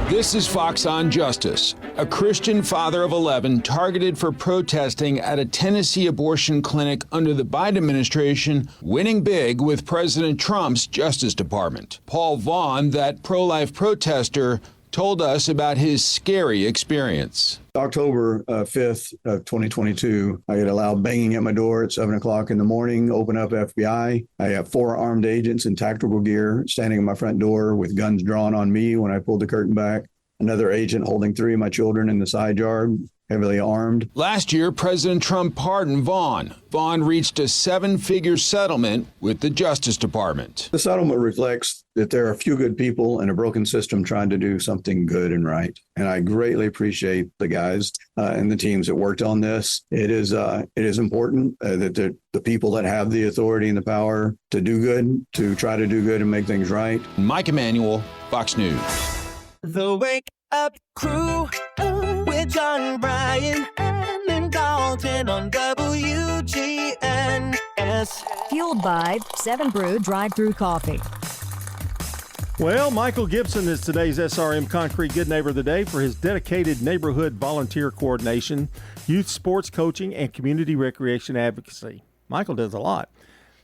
This is Fox on Justice. A Christian father of 11 targeted for protesting at a Tennessee abortion clinic under the Biden administration, winning big with President Trump's Justice Department. Paul Vaughn, that pro-life protester, told us about his scary experience. October 5th of 2022, I get a loud banging at my door at 7 o'clock in the morning, open up FBI. I have 4 armed agents in tactical gear standing at my front door with guns drawn on me when I pulled the curtain back. Another agent holding 3 of my children in the side yard, heavily armed. Last year, President Trump pardoned Vaughn. Vaughn reached a 7-figure settlement with the Justice Department. The settlement reflects that there are a few good people in a broken system trying to do something good and right. And I greatly appreciate the guys and the teams that worked on this. It is important that the people that have the authority and the power to do good, to try to do good and make things right. Mike Emanuel, Fox News. The Wake Up Crew with John Bryan and Dalton on WGNS. Fueled by 7 Brew Drive-Thru Coffee. Well, Michael Gibson is today's SRM Concrete Good Neighbor of the Day for his dedicated neighborhood volunteer coordination, youth sports coaching, and community recreation advocacy. Michael does a lot.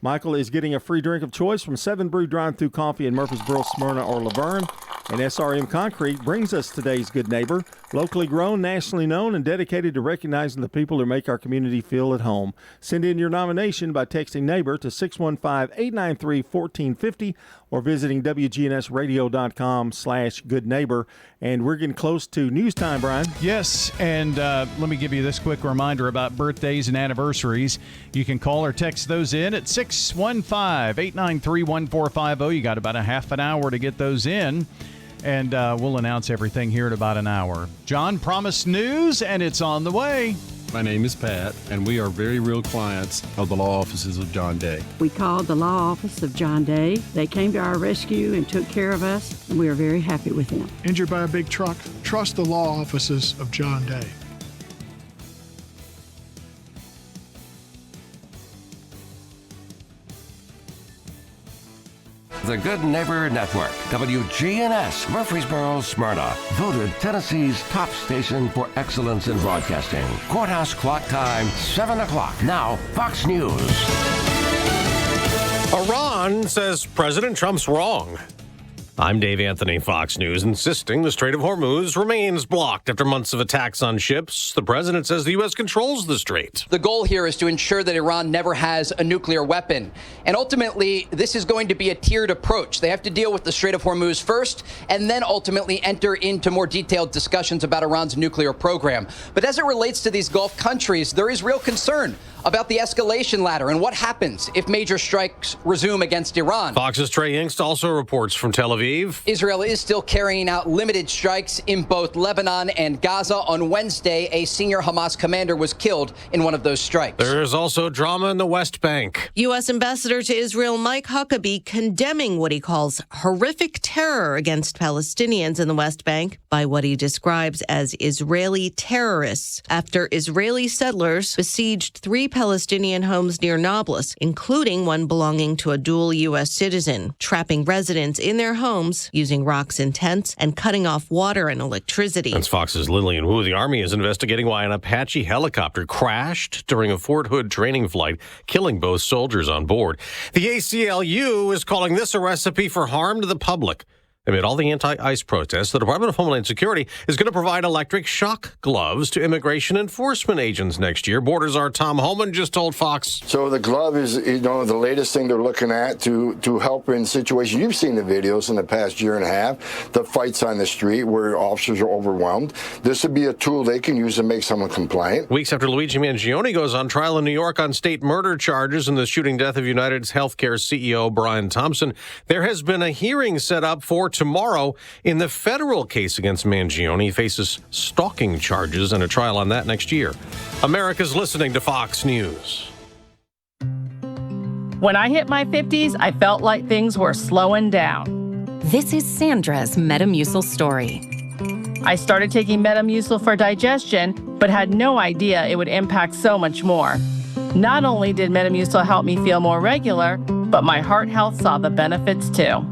Michael is getting a free drink of choice from 7 Brew Drive-Thru Coffee in Murfreesboro, Smyrna, or Laverne. And SRM Concrete brings us today's good neighbor, locally grown, nationally known, and dedicated to recognizing the people who make our community feel at home. Send in your nomination by texting NEIGHBOR to 615-893-1450 or visiting WGNSradio.com/goodneighbor. And we're getting close to news time, Brian. Yes, and let me give you this quick reminder about birthdays and anniversaries. You can call or text those in at 615-893-1450. You got about a half an hour to get those in. And we'll announce everything here in about an hour. John promised news, and it's on the way. My name is Pat, and we are very real clients of the law offices of John Day. We called the law office of John Day. They came to our rescue and took care of us, and we are very happy with them. Injured by a big truck? Trust the law offices of John Day. The Good Neighbor Network, WGNS, Murfreesboro, Smyrna, voted Tennessee's top station for excellence in broadcasting. Courthouse clock time, 7 o'clock. Now, Fox News. Iran says President Trump's wrong. I'm Dave Anthony, Fox News, insisting the Strait of Hormuz remains blocked after months of attacks on ships. The president says the U.S. controls the strait. The goal here is to ensure that Iran never has a nuclear weapon. And ultimately, this is going to be a tiered approach. They have to deal with the Strait of Hormuz first, and then ultimately enter into more detailed discussions about Iran's nuclear program. But as it relates to these Gulf countries, there is real concern about the escalation ladder and what happens if major strikes resume against Iran. Fox's Trey Yingst also reports from Tel Aviv. Israel is still carrying out limited strikes in both Lebanon and Gaza. On Wednesday, a senior Hamas commander was killed in one of those strikes. There is also drama in the West Bank. U.S. Ambassador to Israel Mike Huckabee condemning what he calls horrific terror against Palestinians in the West Bank by what he describes as Israeli terrorists after Israeli settlers besieged 3 Palestinian homes near Nablus, including one belonging to a dual U.S. citizen, trapping residents in their homes using rocks and tents and cutting off water and electricity. That's Fox's Lillian Wu. The Army is investigating why an Apache helicopter crashed during a Fort Hood training flight, killing both soldiers on board. The ACLU is calling this a recipe for harm to the public. Amid all the anti-ICE protests, the Department of Homeland Security is going to provide electric shock gloves to immigration enforcement agents next year. Border Czar Tom Homan just told Fox. So the glove is, the latest thing they're looking at to help in situations. You've seen the videos in the past year and a half, the fights on the street where officers are overwhelmed. This would be a tool they can use to make someone compliant. Weeks after Luigi Mangione goes on trial in New York on state murder charges in the shooting death of United's healthcare CEO Brian Thompson, there has been a hearing set up for tomorrow in the federal case against Mangione. He faces stalking charges and a trial on that next year. America's listening to Fox News. When I hit my 50s, I felt like things were slowing down. This is Sandra's Metamucil story. I started taking Metamucil for digestion, but had no idea it would impact so much more. Not only did Metamucil help me feel more regular, but my heart health saw the benefits too.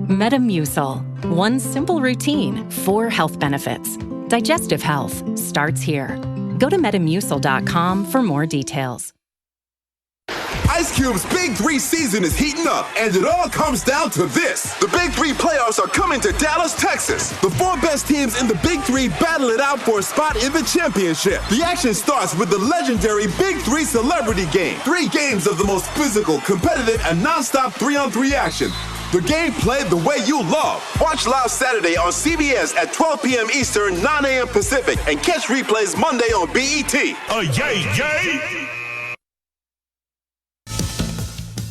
Metamucil. One simple routine, 4 health benefits. Digestive health starts here. Go to Metamucil.com for more details. Ice Cube's Big 3 season is heating up, and it all comes down to this. The Big 3 playoffs are coming to Dallas, Texas. The 4 best teams in the Big 3 battle it out for a spot in the championship. The action starts with the legendary Big 3 Celebrity Game. 3 games of the most physical, competitive, and non-stop 3-on-3 action. The game played the way you love. Watch live Saturday on CBS at 12 p.m. Eastern, 9 a.m. Pacific, and catch replays Monday on BET. Yay!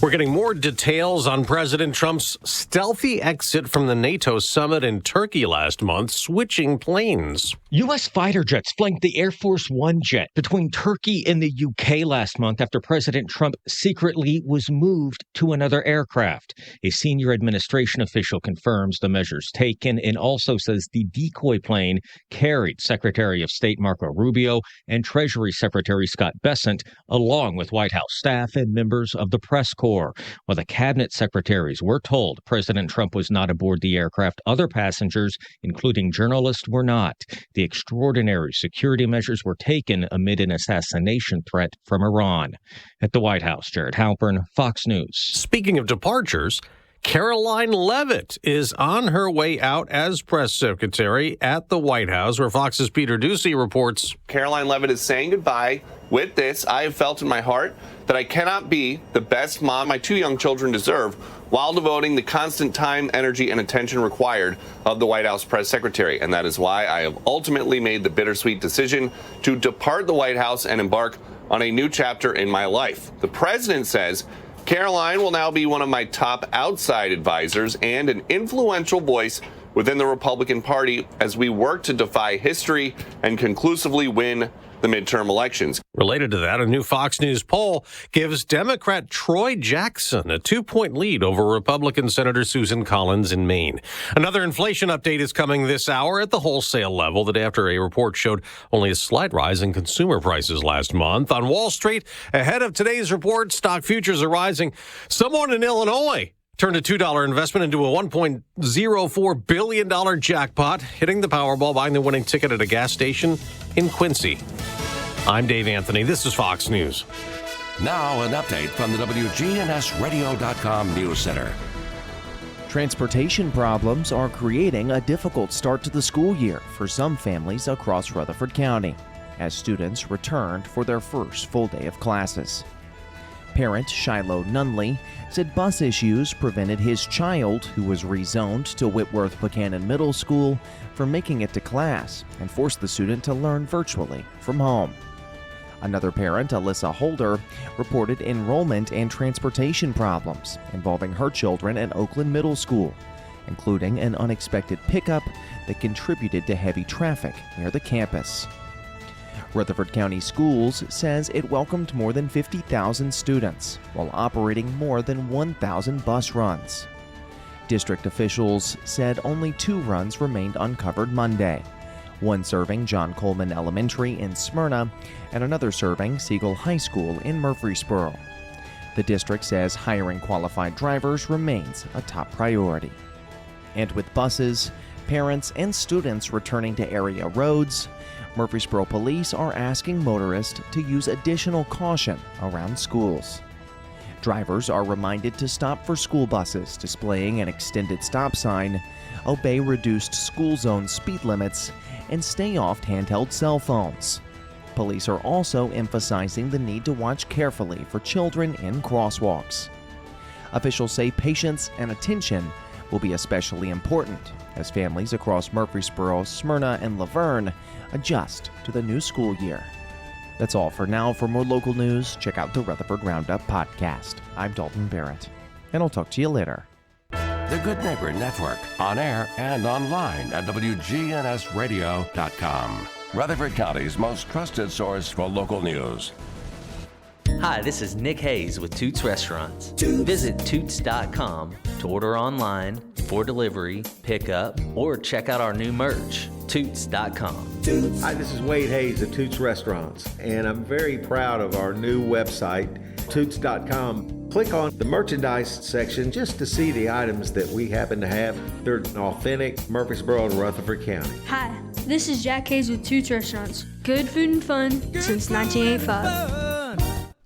We're getting more details on President Trump's stealthy exit from the NATO summit in Turkey last month, switching planes. U.S. fighter jets flanked the Air Force One jet between Turkey and the UK last month after President Trump secretly was moved to another aircraft. A senior administration official confirms the measures taken and also says the decoy plane carried Secretary of State Marco Rubio and Treasury Secretary Scott Bessent, along with White House staff and members of the press corps. While the cabinet secretaries were told President Trump was not aboard the aircraft, other passengers, including journalists, were not. The extraordinary security measures were taken amid an assassination threat from Iran. At the White House, Jared Halpern, Fox News. Speaking of departures, Caroline Leavitt is on her way out as press secretary at the White House, where Fox's Peter Ducey reports. Caroline Leavitt is saying goodbye. With this, I have felt in my heart that I cannot be the best mom my 2 young children deserve while devoting the constant time, energy, and attention required of the White House press secretary. And that is why I have ultimately made the bittersweet decision to depart the White House and embark on a new chapter in my life. The president says Caroline will now be one of my top outside advisors and an influential voice within the Republican Party as we work to defy history and conclusively win the midterm elections. Related to that, a new Fox News poll gives Democrat Troy Jackson a 2-point lead over Republican Senator Susan Collins in Maine. Another inflation update is coming this hour at the wholesale level, the day after a report showed only a slight rise in consumer prices last month. On Wall Street, ahead of today's report, stock futures are rising. Someone in Illinois turned a $2 investment into a $1.04 billion jackpot, hitting the Powerball, buying the winning ticket at a gas station in Quincy. I'm Dave Anthony. This is Fox News. Now an update from the WGNSradio.com News Center. Transportation problems are creating a difficult start to the school year for some families across Rutherford County as students returned for their first full day of classes. Parent Shiloh Nunley said bus issues prevented his child, who was rezoned to Whitworth Buchanan Middle School, from making it to class and forced the student to learn virtually from home. Another parent, Alyssa Holder, reported enrollment and transportation problems involving her children at Oakland Middle School, including an unexpected pickup that contributed to heavy traffic near the campus. Rutherford County Schools says it welcomed more than 50,000 students while operating more than 1,000 bus runs. District officials said only 2 runs remained uncovered Monday, one serving John Coleman Elementary in Smyrna and another serving Siegel High School in Murfreesboro. The district says hiring qualified drivers remains a top priority. And with buses, parents, and students returning to area roads, Murfreesboro police are asking motorists to use additional caution around schools. Drivers are reminded to stop for school buses displaying an extended stop sign, obey reduced school zone speed limits, and stay off handheld cell phones. Police are also emphasizing the need to watch carefully for children in crosswalks. Officials say patience and attention will be especially important as families across Murfreesboro, Smyrna, and Laverne adjust to the new school year. That's all for now. For more local news, check out the Rutherford Roundup podcast. I'm Dalton Barrett, and I'll talk to you later. The Good Neighbor Network, on air and online at WGNSradio.com. Rutherford County's most trusted source for local news. Hi, this is Nick Hayes with Toots Restaurants. Visit Toots.com to order online, for delivery, pickup, or check out our new merch. Toots.com. Hi, this is Wade Hayes at Toots Restaurants, and I'm very proud of our new website, Toots.com. Click on the merchandise section just to see the items that we happen to have. They're authentic Murfreesboro and Rutherford County. Hi, this is Jack Hayes with Toots Restaurants. Good food and fun since 1985.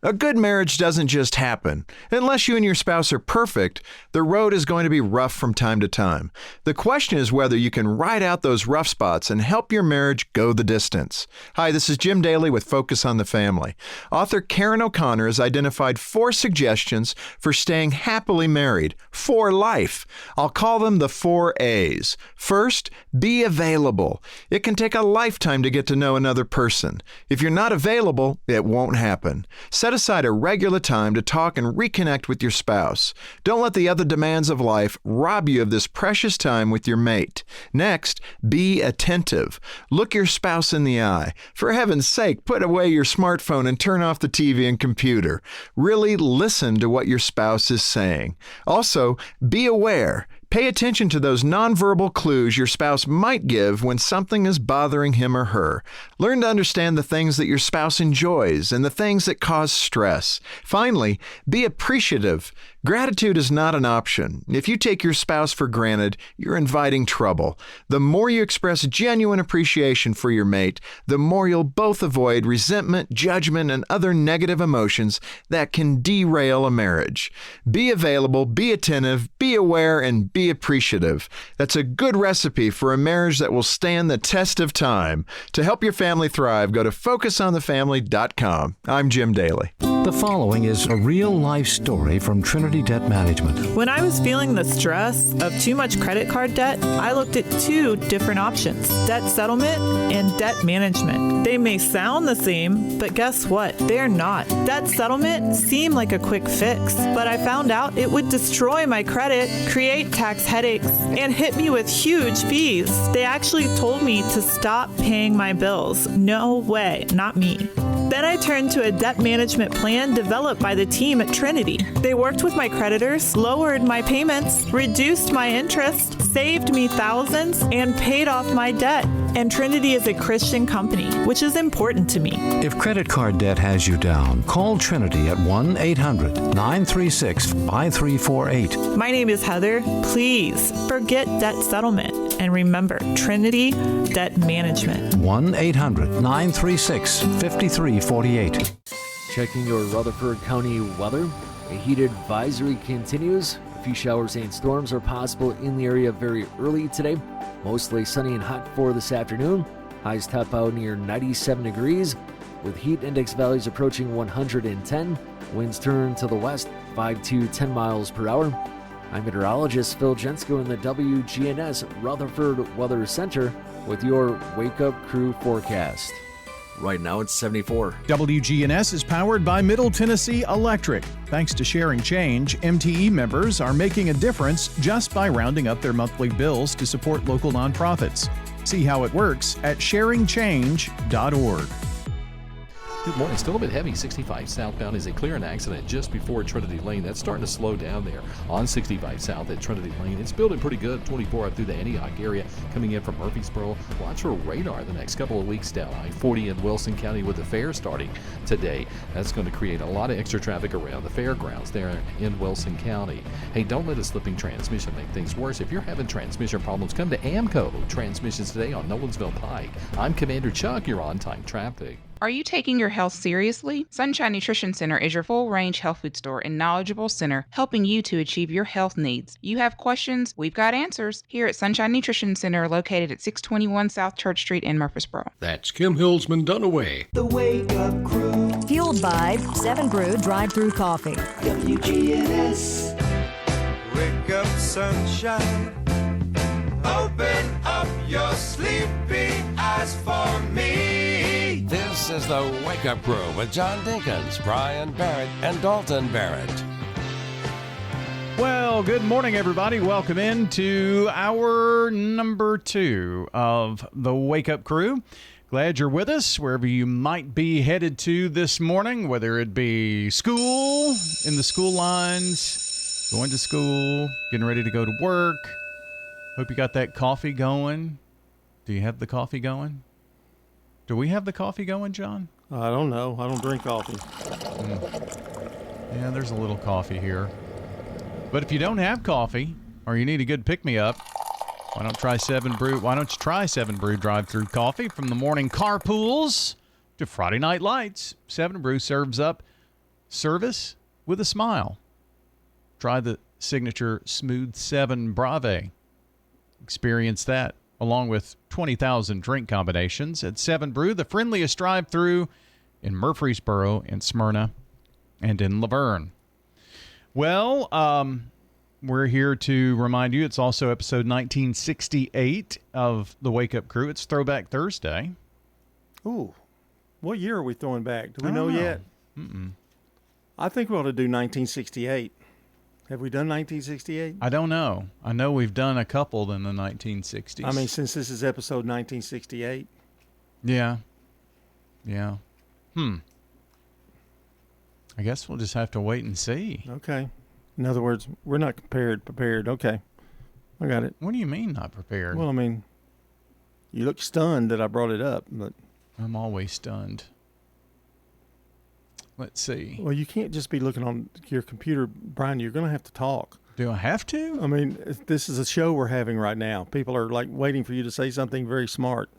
A good marriage doesn't just happen. Unless you and your spouse are perfect, the road is going to be rough from time to time. The question is whether you can ride out those rough spots and help your marriage go the distance. Hi, this is Jim Daly with Focus on the Family. Author Karen O'Connor has identified 4 suggestions for staying happily married for life. I'll call them the 4 A's. First, be available. It can take a lifetime to get to know another person. If you're not available, it won't happen. Set aside a regular time to talk and reconnect with your spouse. Don't let the other demands of life rob you of this precious time with your mate. Next, be attentive. Look your spouse in the eye. For heaven's sake, put away your smartphone and turn off the TV and computer. Really listen to what your spouse is saying. Also, be aware. Pay attention to those nonverbal clues your spouse might give when something is bothering him or her. Learn to understand the things that your spouse enjoys and the things that cause stress. Finally, be appreciative. Gratitude is not an option. If you take your spouse for granted, you're inviting trouble. The more you express genuine appreciation for your mate, the more you'll both avoid resentment, judgment, and other negative emotions that can derail a marriage. Be available, be attentive, be aware, and be appreciative. That's a good recipe for a marriage that will stand the test of time. To help your family thrive, go to FocusOnTheFamily.com. I'm Jim Daly. The following is a real-life story from Trinity Debt Management. When I was feeling the stress of too much credit card debt, I looked at 2 different options: debt settlement and debt management. They may sound the same, but guess what? They're not. Debt settlement seemed like a quick fix, but I found out it would destroy my credit, create tax headaches, and hit me with huge fees. They actually told me to stop paying my bills. No way, not me. Then I turned to a debt management plan developed by the team at Trinity. They worked with my creditors, lowered my payments, reduced my interest, saved me thousands, and paid off my debt. And Trinity is a Christian company, which is important to me. If credit card debt has you down, call Trinity at 1-800-936-5348. My name is Heather. Please forget debt settlement and remember Trinity Debt Management. 1-800-936-5348. Checking your Rutherford County weather. A heat advisory continues. A few showers and storms are possible in the area very early today. Mostly sunny and hot for this afternoon. Highs top out near 97 degrees with heat index values approaching 110. Winds turn to the west 5 to 10 miles per hour. I'm meteorologist Phil Jensko in the WGNS Rutherford Weather Center with your Wake Up Crew forecast. Right now it's 74. WGNS is powered by Middle Tennessee Electric. Thanks to Sharing Change, MTE members are making a difference just by rounding up their monthly bills to support local nonprofits. See how it works at sharingchange.org. Good morning. Still a bit heavy. 65 southbound is a clearing accident just before Trinity Lane. That's starting to slow down there on 65 south at Trinity Lane. It's building pretty good. 24 up through the Antioch area coming in from Murfreesboro. Watch for radar the next couple of weeks down I-40 in Wilson County with the fair starting today. That's going to create a lot of extra traffic around the fairgrounds there in Wilson County. Hey, don't let a slipping transmission make things worse. If you're having transmission problems, come to AMCO Transmissions today on Nolensville Pike. I'm Commander Chuck. You're on time traffic. Are you taking your health seriously? Sunshine Nutrition Center is your full-range health food store and knowledgeable center helping you to achieve your health needs. You have questions? We've got answers here at Sunshine Nutrition Center located at 621 South Church Street in Murfreesboro. That's Kim Hillsman Dunaway. The Wake Up Crew. Fueled by 7 Brew Drive-Thru Coffee. WGNS. Wake up, sunshine. Open up your sleepy eyes for me. This is the Wake Up Crew with John Dinkins, Brian Barrett, and Dalton Barrett. Well, good morning, everybody. Welcome into our number 2 of the Wake Up Crew. Glad you're with us wherever you might be headed to this morning, whether it be school, in the school lines, going to school, getting ready to go to work. Hope you got that coffee going. Do you have the coffee going? Do we have the coffee going, John? I don't know. I don't drink coffee. Yeah, there's a little coffee here. But if you don't have coffee or you need a good pick-me-up, why don't you try 7 Brew Drive-Thru Coffee? From the morning carpools to Friday night lights, 7 Brew serves up service with a smile. Try the signature Smooth 7 Brave. Experience that along with 20,000 drink combinations at 7 Brew, the friendliest drive-thru in Murfreesboro, in Smyrna, and in Laverne. Well, we're here to remind you it's also episode 1968 of the Wake Up Crew. It's Throwback Thursday. Ooh, what year are we throwing back? Do we know yet? I think we ought to do 1968. Have we done 1968? I don't know. I know we've done a couple in the 1960s. I mean, since this is episode 1968. Yeah. I guess we'll just have to wait and see. Okay. In other words, we're not prepared. Okay. I got it. What do you mean not prepared? Well, I mean, you look stunned that I brought it up, but I'm always stunned. Let's see. Well, you can't just be looking on your computer, Brian. You're going to have to talk. Do I have to? I mean, this is a show we're having right now. People are like waiting for you to say something very smart.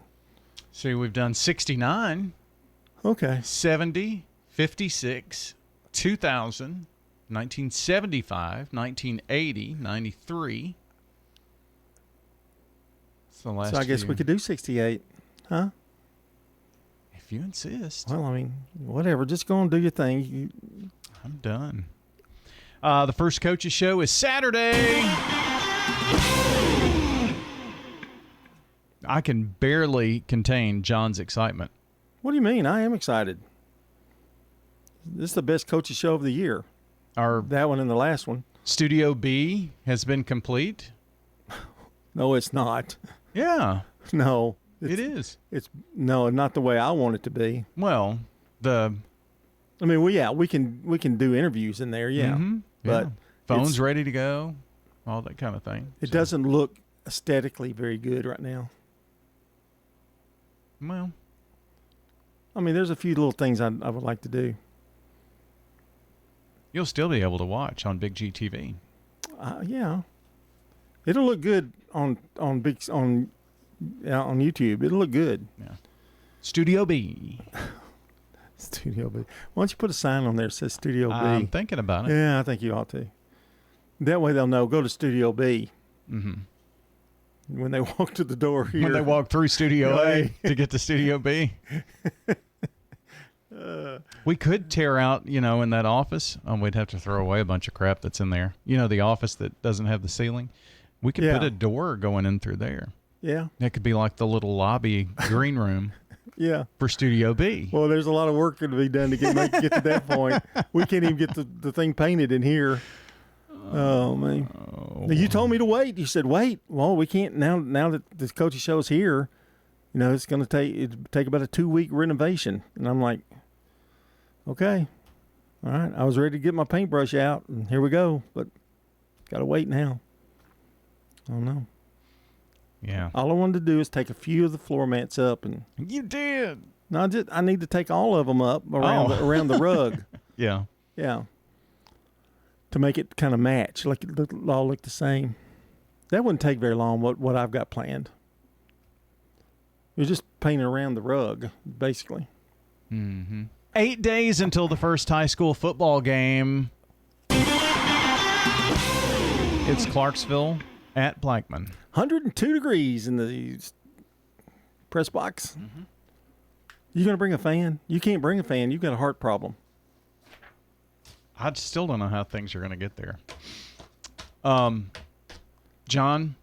See, we've done 69. Okay. 70, 56, 2000, 1975, 1980, 93. That's the last So I guess we could do 68, huh? If you insist. Well, I mean, whatever. Just go and do your thing. I'm done. The first Coaches Show is Saturday. I can barely contain John's excitement. What do you mean? I am excited. This is the best Coaches Show of the year. That one and the last one. Studio B has been complete. No, it's not. Yeah. No. It is. It's no, not the way I want it to be. Well, I mean, we can do interviews in there, yeah. Mm-hmm. But phone's ready to go, all that kind of thing. It doesn't look aesthetically very good right now. Well, I mean, there's a few little things I would like to do. You'll still be able to watch on Big G TV. Yeah, it'll look good on YouTube. It'll look good. Yeah. Studio B. Studio B. Why don't you put a sign on there that says Studio B? I'm thinking about it. Yeah, I think you ought to. That way they'll know, go to Studio B. Mm-hmm. When they walk to the door here. When they walk through Studio A to get to Studio B. We could tear out, in that office. We'd have to throw away a bunch of crap that's in there. The office that doesn't have the ceiling. We could put a door going in through there. Yeah. That could be like the little lobby green room. Yeah. For Studio B. Well, there's a lot of work to be done to get to that point. We can't even get the thing painted in here. Oh, man. You told me to wait. You said, wait. Well, we can't now that the coaching show's here. It's going to take about a 2-week renovation. And I'm like, okay. All right. I was ready to get my paintbrush out, and here we go. But got to wait now. I don't know. Yeah. All I wanted to do is take a few of the floor mats up, and you did. No, I need to take all of them up around the rug. Yeah. Yeah. To make it kind of match, like it all look the same. That wouldn't take very long. What I've got planned. You're just painting around the rug, basically. Mm-hmm. 8 days until the first high school football game. It's Clarksville at Blackman. 102 degrees in the press box. Mm-hmm. You going to bring a fan? You can't bring a fan. You've got a heart problem. I still don't know how things are going to get there. John?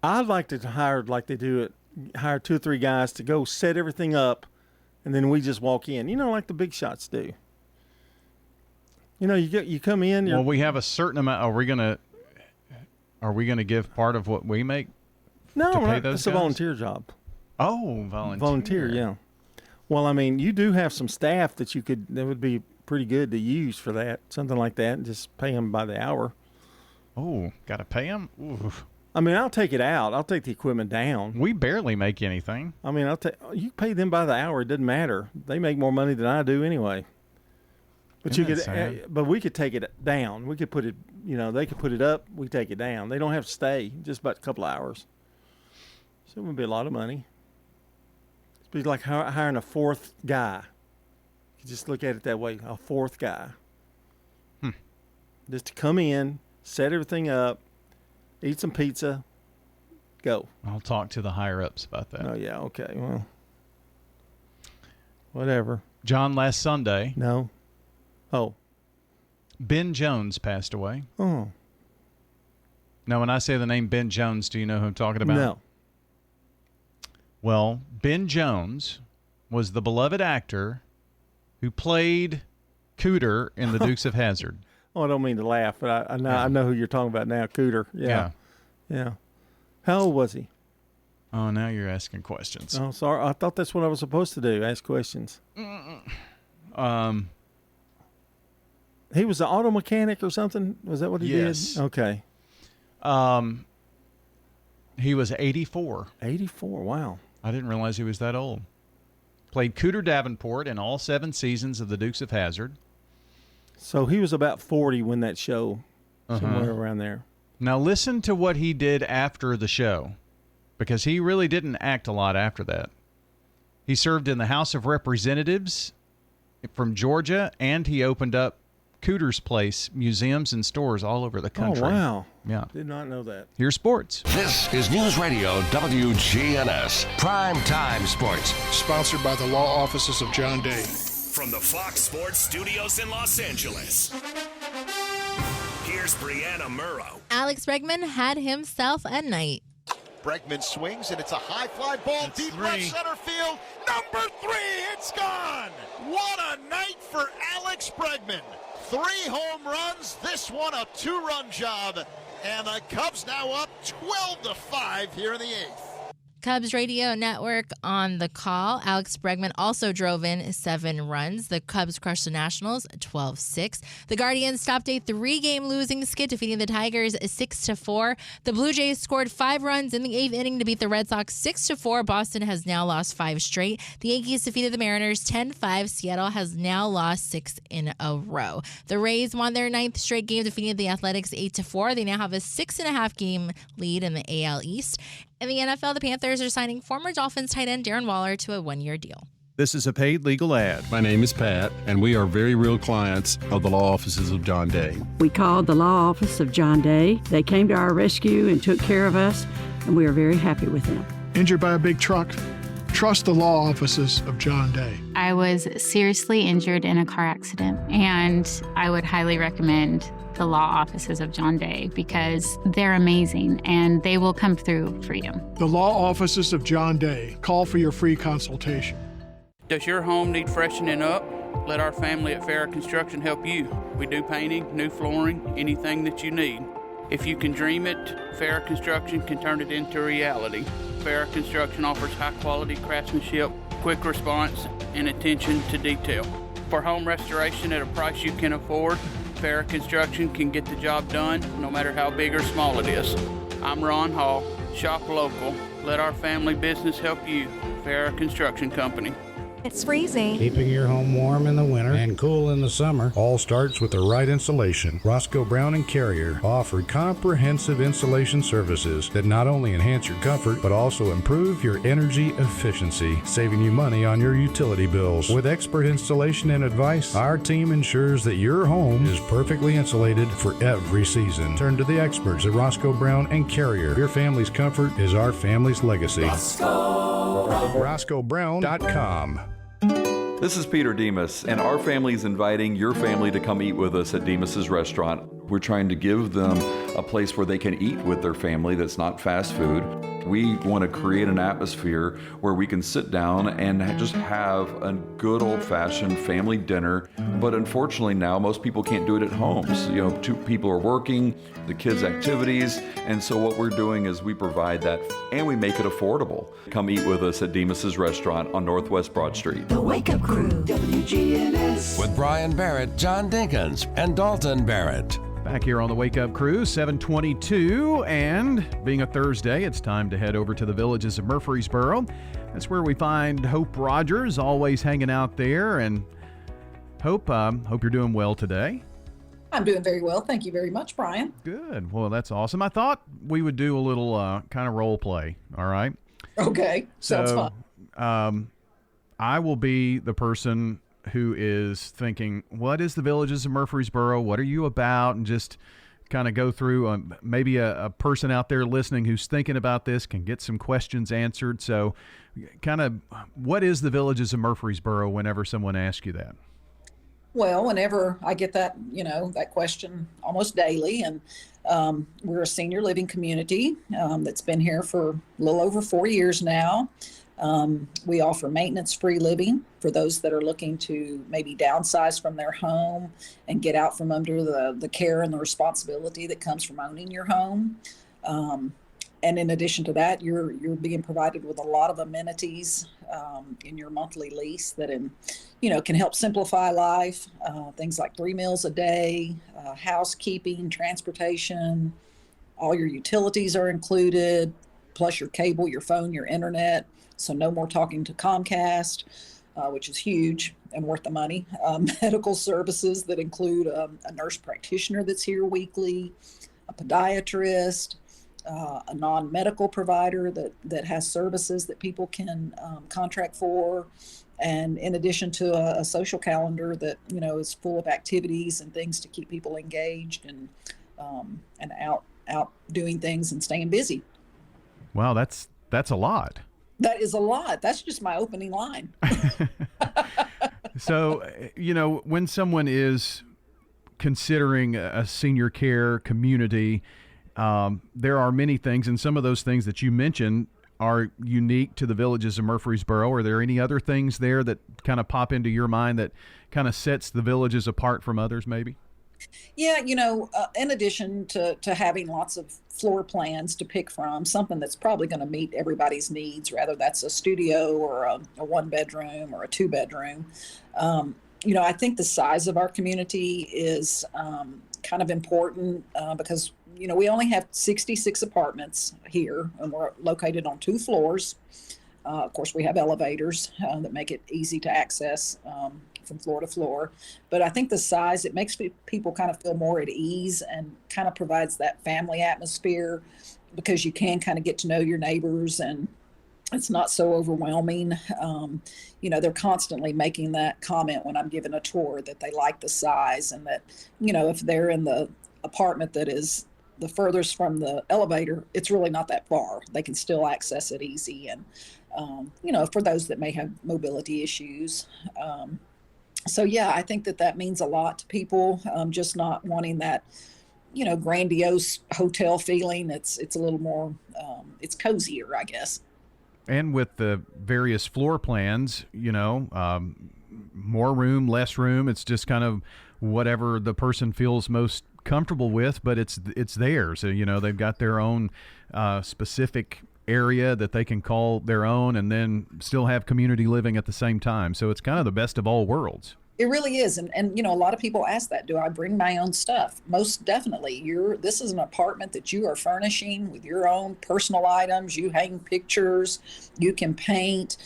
I'd like to hire, like they do it, hire 2 or 3 guys to go set everything up, and then we just walk in. Like the big shots do. You come in. Well, we have a certain amount. Are we going to give part of what we make? No, to pay those it's a volunteer job. Oh, volunteer. Volunteer, yeah. Well, I mean, you do have some staff that would be pretty good to use for that, something like that, and just pay them by the hour. Oh, got to pay them? Ooh. I mean, I'll take it out. I'll take the equipment down. We barely make anything. I mean, you pay them by the hour. It doesn't matter. They make more money than I do anyway. But we could take it down. We could put it, they could put it up. We take it down. They don't have to stay just about a couple of hours. So it would be a lot of money. It'd be like hiring a 4th guy. You just look at it that way, a 4th guy. Just to come in, set everything up, eat some pizza, go. I'll talk to the higher-ups about that. Oh, yeah, okay, well, whatever. John, last Sunday. No. Oh. Ben Jones passed away. Oh. Now, when I say the name Ben Jones, do you know who I'm talking about? No. Well, Ben Jones was the beloved actor who played Cooter in The Dukes of Hazzard. Oh, I don't mean to laugh, but I know who you're talking about now, Cooter. Yeah. How old was he? Oh, now you're asking questions. Oh, sorry. I thought that's what I was supposed to do, ask questions. He was an auto mechanic or something? Was that what he did? Okay. He was 84. 84, wow. I didn't realize he was that old. Played Cooter Davenport in all 7 seasons of The Dukes of Hazzard. So he was about 40 when that show, somewhere around there. Now listen to what he did after the show, because he really didn't act a lot after that. He served in the House of Representatives from Georgia, and he opened up Cooter's Place museums and stores all over the country. Oh, wow. Yeah. Did not know that. Here's sports. This is News Radio WGNS Prime Time Sports. Sponsored by the law offices of John Day. From the Fox Sports Studios in Los Angeles, here's Brianna Murrow. Alex Bregman had himself a night. Bregman swings, and it's a high fly ball deep left center field. Number 3, it's gone. What a night for Alex Bregman. 3 home runs, this one a 2-run job, and the Cubs now up 12-5 here in the 8th. Cubs radio network on the call. Alex Bregman also drove in 7 runs. The Cubs crushed the Nationals 12-6. The Guardians stopped a 3-game losing skid, defeating the Tigers 6-4. The Blue Jays scored 5 runs in the 8th inning to beat the Red Sox 6-4. Boston has now lost 5 straight. The Yankees defeated the Mariners 10-5. Seattle has now lost 6 in a row. The Rays won their 9th straight game, defeating the Athletics 8-4. They now have a 6.5 game lead in the AL East. In the NFL, the Panthers are signing former Dolphins tight end Darren Waller to a 1-year deal. This is a paid legal ad. My name is Pat, and we are very real clients of the law offices of John Day. We called the law office of John Day. They came to our rescue and took care of us, and we are very happy with them. Injured by a big truck? Trust the law offices of John Day. I was seriously injured in a car accident, and I would highly recommend the law offices of John Day because they're amazing and they will come through for you. The law offices of John Day. Call for your free consultation. Does your home need freshening up? Let our family at Farrah Construction help you. We do painting, new flooring, anything that you need. If you can dream it, Farrah Construction can turn it into reality. Farrah Construction offers high-quality craftsmanship, quick response, and attention to detail. For home restoration at a price you can afford, Farrah Construction can get the job done no matter how big or small it is. I'm Ron Hall. Shop local. Let our family business help you. Farrah Construction Company. It's freezing. Keeping your home warm in the winter and cool in the summer all starts with the right insulation. Roscoe Brown and Carrier offer comprehensive insulation services that not only enhance your comfort but also improve your energy efficiency, saving you money on your utility bills. With expert installation and advice, our team ensures that your home is perfectly insulated for every season. Turn to the experts at Roscoe Brown and Carrier. Your family's comfort is our family's legacy. RoscoeBrown.com. This is Peter Demas, and our family is inviting your family to come eat with us at Demas's restaurant. We're trying to give them a place where they can eat with their family that's not fast food. We want to create an atmosphere where we can sit down and just have a good old-fashioned family dinner. But unfortunately now, most people can't do it at home. So, two people are working, the kids' activities, and so what we're doing is we provide that and we make it affordable. Come eat with us at Demas's restaurant on Northwest Broad Street. The Wake Up Crew, WGNS. With Brian Barrett, John Dinkins, and Dalton Barrett. Back here on the Wake Up Crew, 7:22, and being a Thursday, it's time to head over to the Villages of Murfreesboro. That's where we find Hope Rogers, always hanging out there. And Hope, hope you're doing well today. I'm doing very well. Thank you very much, Brian. Good. Well, that's awesome. I thought we would do a little kind of role play. All right. Okay. Sounds fun. I will be the person who is thinking, what is the Villages of Murfreesboro? What are you about? And just kind of go through maybe a person out there listening who's thinking about this can get some questions answered. So kind of what is the Villages of Murfreesboro whenever someone asks you that? Well, whenever I get that, that question almost daily, and we're a senior living community that's been here for a little over 4 years now. We offer maintenance-free living for those that are looking to maybe downsize from their home and get out from under the care and the responsibility that comes from owning your home. And in addition to that, you're being provided with a lot of amenities in your monthly lease that can help simplify life. Things like 3 meals a day, housekeeping, transportation, all your utilities are included, plus your cable, your phone, your internet. So no more talking to Comcast, which is huge and worth the money. Medical services that include a nurse practitioner that's here weekly, a podiatrist, a non-medical provider that has services that people can contract for. And in addition to a social calendar that, is full of activities and things to keep people engaged and out doing things and staying busy. Wow, that's a lot. That is a lot. That's just my opening line. So, when someone is considering a senior care community, there are many things, and some of those things that you mentioned are unique to the Villages of Murfreesboro. Are there any other things there that kind of pop into your mind that kind of sets the Villages apart from others, maybe? Yeah, in addition to having lots of floor plans to pick from, something that's probably going to meet everybody's needs, whether that's a studio or a 1-bedroom or a 2-bedroom. I think the size of our community is kind of important because, we only have 66 apartments here, and we're located on 2 floors. Of course, we have elevators that make it easy to access from floor to floor. But I think the size, it makes people kind of feel more at ease and kind of provides that family atmosphere because you can kind of get to know your neighbors and it's not so overwhelming. They're constantly making that comment when I'm giving a tour that they like the size and that, if they're in the apartment that is the furthest from the elevator, it's really not that far. They can still access it easy. And, for those that may have mobility issues. So, yeah, I think that means a lot to people, just not wanting that, grandiose hotel feeling. It's a little more, it's cozier, I guess. And with the various floor plans, more room, less room, it's just kind of whatever the person feels most comfortable with, but it's theirs. So, they've got their own specific area that they can call their own and then still have community living at the same time. So it's kind of the best of all worlds. It really is. And a lot of people ask that, do I bring my own stuff? Most definitely. This is an apartment that you are furnishing with your own personal items. You hang pictures, you can paint,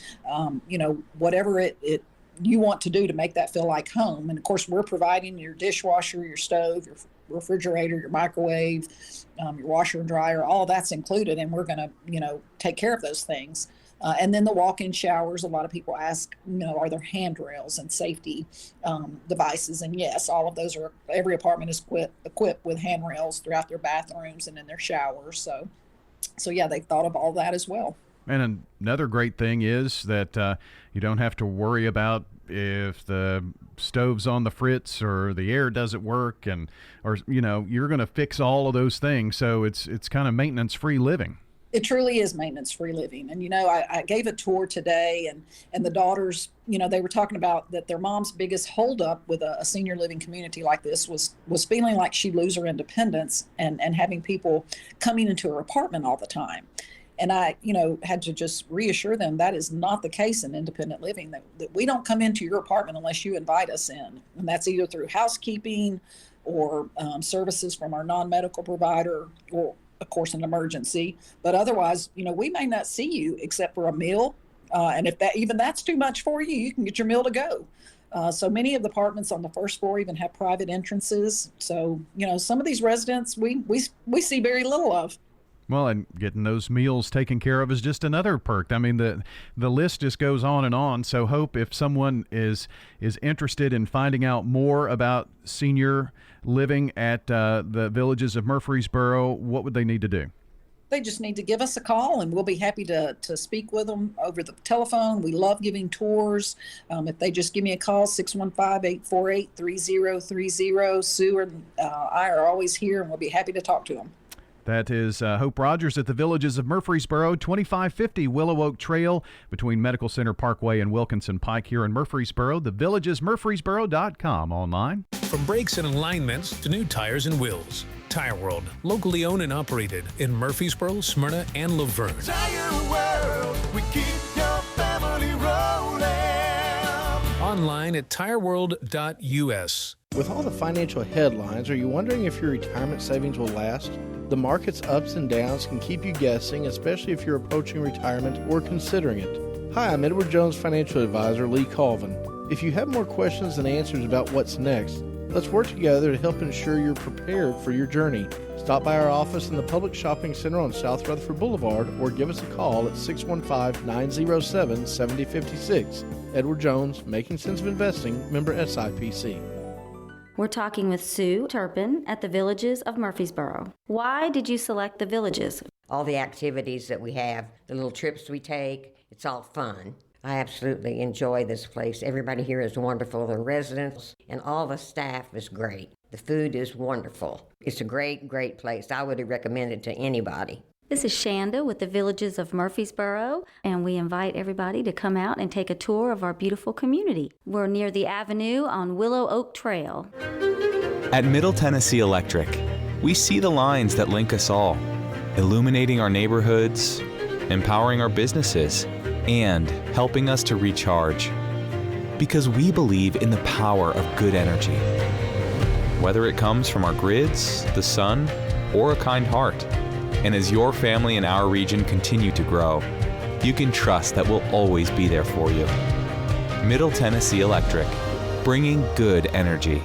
whatever it you want to do to make that feel like home. And of course, we're providing your dishwasher, your stove, your refrigerator, your microwave, your washer and dryer, all of that's included. And we're going to, take care of those things. And then the walk-in showers, a lot of people ask, are there handrails and safety devices? And yes, all of those every apartment is equipped with handrails throughout their bathrooms and in their showers. So yeah, they've thought of all that as well. And another great thing is that you don't have to worry about if the stove's on the fritz or the air doesn't work, or you're going to fix all of those things. So it's kind of maintenance-free living. It truly is maintenance-free living. And, I gave a tour today and the daughters, they were talking about that their mom's biggest holdup with a senior living community like this was feeling like she'd lose her independence and having people coming into her apartment all the time. And I, had to just reassure them that is not the case in independent living, that we don't come into your apartment unless you invite us in. And that's either through housekeeping or services from our non-medical provider or, of course, an emergency. But otherwise, we may not see you except for a meal. And if that's too much for you, you can get your meal to go. So many of the apartments on the first floor even have private entrances. So, some of these residents we see very little of. Well, and getting those meals taken care of is just another perk. I mean, the list just goes on and on. So hope if someone is interested in finding out more about senior living at the Villages of Murfreesboro, what would they need to do? They just need to give us a call, and we'll be happy to speak with them over the telephone. We love giving tours. If they just give me a call, 615-848-3030. Sue and I are always here, and we'll be happy to talk to them. That is Hope Rogers at the Villages of Murfreesboro, 2550 Willow Oak Trail between Medical Center Parkway and Wilkinson Pike here in Murfreesboro. TheVillagesMurfreesboro.com online. From brakes and alignments to new tires and wheels, Tire World, locally owned and operated in Murfreesboro, Smyrna, and Laverne. Tire World, we keep your family rolling. Online at tireworld.us. With all the financial headlines, are you wondering if your retirement savings will last? The market's ups and downs can keep you guessing, especially if you're approaching retirement or considering it. Hi, I'm Edward Jones Financial Advisor Lee Colvin. If you have more questions than answers about what's next, let's work together to help ensure you're prepared for your journey. Stop by our office in the Public Shopping Center on South Rutherford Boulevard or give us a call at 615-907-7056. Edward Jones, Making Sense of Investing, member SIPC. We're talking with Sue Turpin at the Villages of Murfreesboro. Why did you select the Villages? All the activities that we have, the little trips we take, it's all fun. I absolutely enjoy this place. Everybody here is wonderful. The residents and all the staff is great. The food is wonderful. It's a great, great place. I would recommend it to anybody. This is Shanda with the Villages of Murfreesboro, and we invite everybody to come out and take a tour of our beautiful community. We're near the Avenue on Willow Oak Trail. At Middle Tennessee Electric, we see the lines that link us all, illuminating our neighborhoods, empowering our businesses, and helping us to recharge. Because we believe in the power of good energy. Whether it comes from our grids, the sun, or a kind heart. And as your family and our region continue to grow, you can trust that we'll always be there for you. Middle Tennessee Electric, bringing good energy.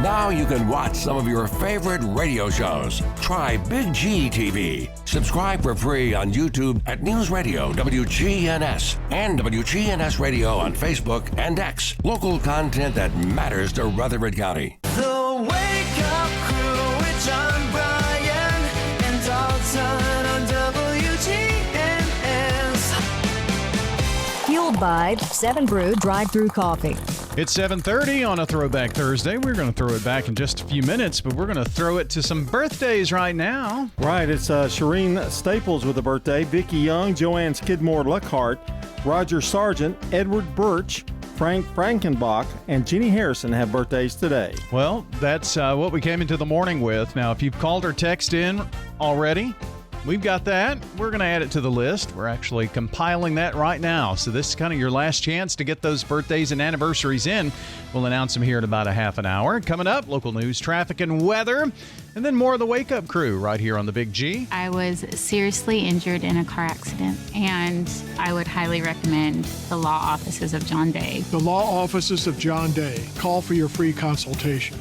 Now you can watch some of your favorite radio shows. Try Big G TV. Subscribe for free on YouTube at News Radio WGNS and WGNS Radio on Facebook and X. Local content that matters to Rutherford County. The Wake Up Crew with John Bryan and Dalton on WGNS. Fueled by 7 Brew Drive-Thru Coffee. It's 7:30 on a Throwback Thursday. We're going to throw it back in just a few minutes, but we're going to throw it to some birthdays right now. Right, it's Shireen Staples with a birthday, Vicki Young, Joanne Skidmore Luckhart, Roger Sargent, Edward Birch, Frank Frankenbach, and Jeannie Harrison have birthdays today. Well, that's what we came into the morning with. Now, if you've called or texted in already, we've got that. We're going to add it to the list. We're actually compiling that right now. So this is kind of your last chance to get those birthdays and anniversaries in. We'll announce them here in about a half an hour. Coming up, local news, traffic, and weather. And then more of the Wake Up Crew right here on the Big G. I was seriously injured in a car accident, and I would highly recommend the law offices of John Day. The law offices of John Day. Call for your free consultation.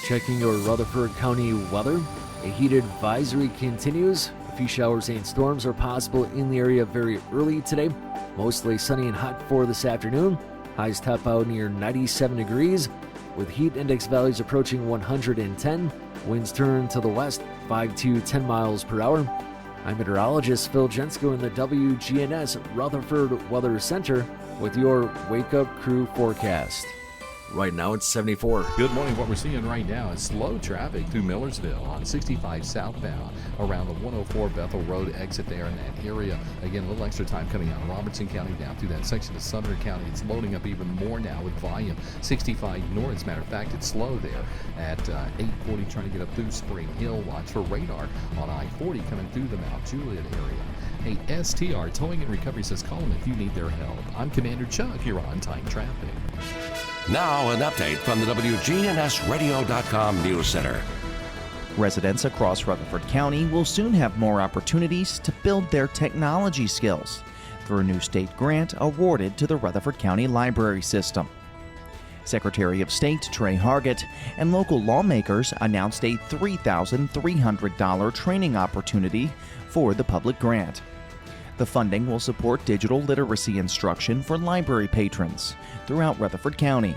Checking your Rutherford County weather. A heat advisory continues. A few showers and storms are possible in the area very early today. Mostly sunny and hot for this afternoon. Highs top out near 97 degrees, with heat index values approaching 110. Winds turn to the west, 5 to 10 miles per hour. I'm meteorologist Phil Jensko in the WGNS Rutherford Weather Center with your Wake Up Crew forecast. Right now it's 74. Good morning. What we're seeing right now is slow traffic through Millersville on 65 southbound around the 104 Bethel Road exit there in that area. Again, a little extra time coming out of Robertson County down through that section of Sumner County. It's loading up even more now with volume. 65 north. As a matter of fact, it's slow there at 840 trying to get up through Spring Hill. Watch for radar on I-40 coming through the Mount Juliet area. Hey, STR Towing and Recovery says call them if you need their help. I'm Commander Chuck. You're on Time Traffic. Now an update from the WGNSradio.com News Center. Residents across Rutherford County will soon have more opportunities to build their technology skills through a new state grant awarded to the Rutherford County Library System. Secretary of State Trey Hargett and local lawmakers announced a $3,300 training opportunity for the public grant. The funding will support digital literacy instruction for library patrons throughout Rutherford County.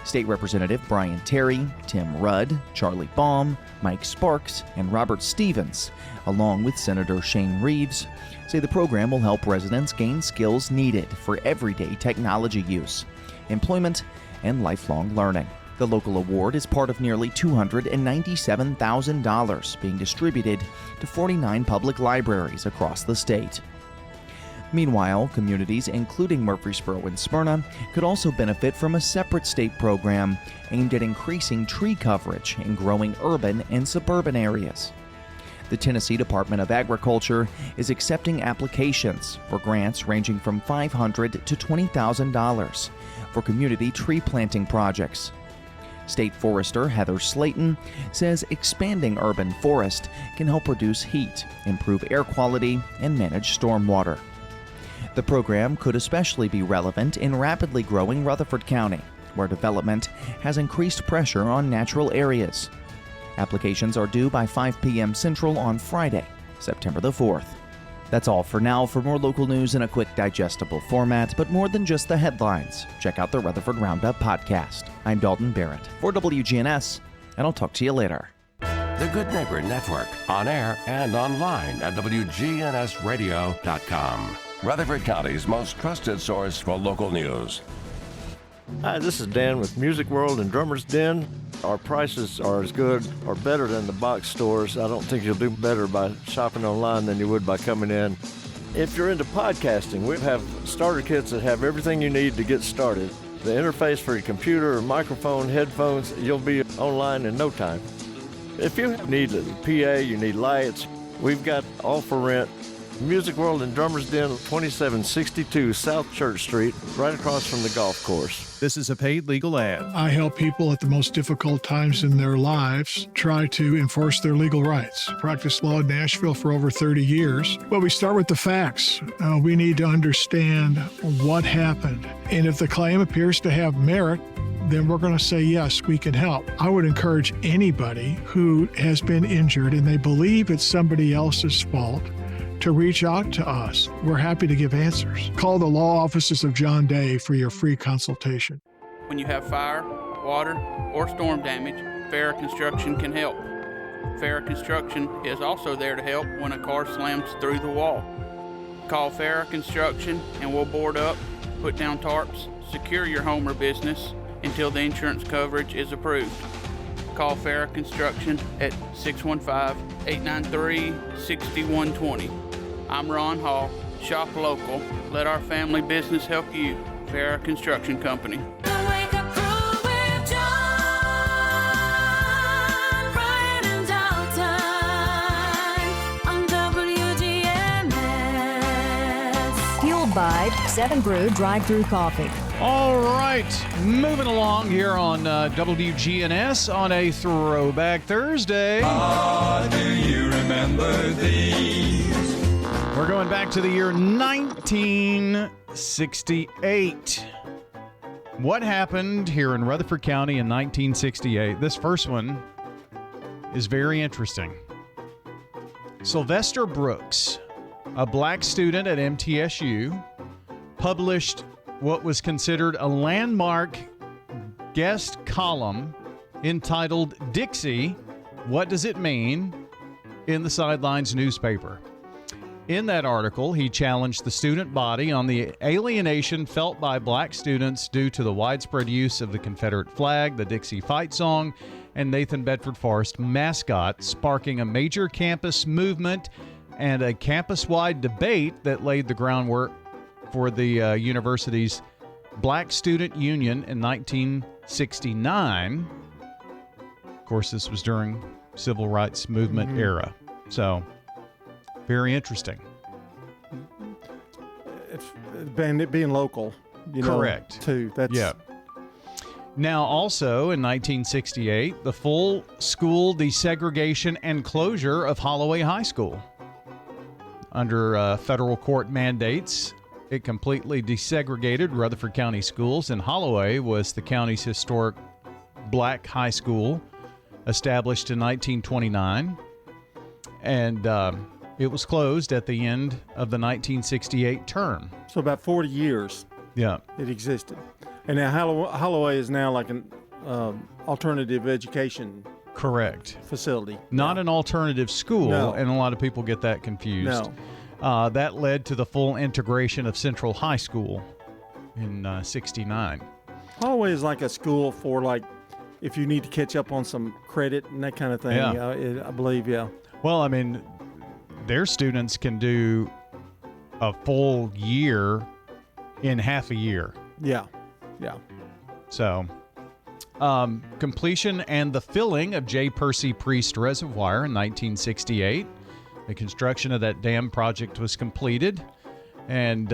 State Representative Brian Terry, Tim Rudd, Charlie Baum, Mike Sparks, and Robert Stevens, along with Senator Shane Reeves, say the program will help residents gain skills needed for everyday technology use, employment, and lifelong learning. The local award is part of nearly $297,000 being distributed to 49 public libraries across the state. Meanwhile, communities including Murfreesboro and Smyrna could also benefit from a separate state program aimed at increasing tree coverage in growing urban and suburban areas. The Tennessee Department of Agriculture is accepting applications for grants ranging from $500 to $20,000 for community tree planting projects. State Forester Heather Slayton says expanding urban forest can help reduce heat, improve air quality, and manage stormwater. The program could especially be relevant in rapidly growing Rutherford County, where development has increased pressure on natural areas. Applications are due by 5 p.m. Central on Friday, September the 4th. That's all for now. For more local news in a quick, digestible format, but more than just the headlines, check out the Rutherford Roundup podcast. I'm Dalton Barrett for WGNS, and I'll talk to you later. The Good Neighbor Network, on air and online at WGNSradio.com. Rutherford County's most trusted source for local news. Hi, this is Dan with Music World and Drummer's Den. Our prices are as good or better than the box stores. I don't think you'll do better by shopping online than you would by coming in. If you're into podcasting, we have starter kits that have everything you need to get started. The interface for your computer, microphone, headphones, you'll be online in no time. If you need a PA, you need lights, we've got all for rent. Music World and Drummer's Den, 2762 South Church Street, right across from the golf course. This is a paid legal ad. I help people at the most difficult times in their lives try to enforce their legal rights. Practiced law in Nashville for over 30 years. Well, we start with the facts. We need to understand what happened. And if the claim appears to have merit, then we're going to say, yes, we can help. I would encourage anybody who has been injured and they believe it's somebody else's fault to reach out to us. We're happy to give answers. Call the law offices of John Day for your free consultation. When you have fire, water, or storm damage, Farrah Construction can help. Farrah Construction is also there to help when a car slams through the wall. Call Farrah Construction and we'll board up, put down tarps, secure your home or business until the insurance coverage is approved. Call Farrah Construction at 615-893-6120. I'm Ron Hall. Shop local. Let our family business help you. Farrah Construction Company. Fueled by 7 Brew Drive-Thru Coffee. All right, moving along here on WGNS on a Throwback Thursday. Do you remember these? We're going back to the year 1968. What happened here in Rutherford County in 1968? This first one is very interesting. Sylvester Brooks, a black student at MTSU, published what was considered a landmark guest column entitled Dixie, What Does It Mean? In the Sidelines newspaper. In that article, he challenged the student body on the alienation felt by black students due to the widespread use of the Confederate flag, the Dixie Fight Song, and Nathan Bedford Forrest mascot, sparking a major campus movement and a campus-wide debate that laid the groundwork for the university's Black Student Union in 1969. Of course, this was during Civil Rights Movement era. So, very interesting. And it being local, Correct. Too. Yeah. Now, also in 1968, the full school desegregation and closure of Holloway High School. Under federal court mandates, it completely desegregated Rutherford County schools, and Holloway was the county's historic black high school, established in 1929, and it was closed at the end of the 1968 term. So about 40 years. Yeah. It existed. And now Holloway is now like an alternative education Correct. facility. Not an alternative school, No. and a lot of people get that confused. No. That led to the full integration of Central High School in 69. Holloway is like a school for like if you need to catch up on some credit and that kind of thing. Yeah. I believe, yeah. Well, I mean, their students can do a full year in half a year. Yeah. Yeah. So, completion and the filling of J. Percy Priest Reservoir in 1968. The construction of that dam project was completed and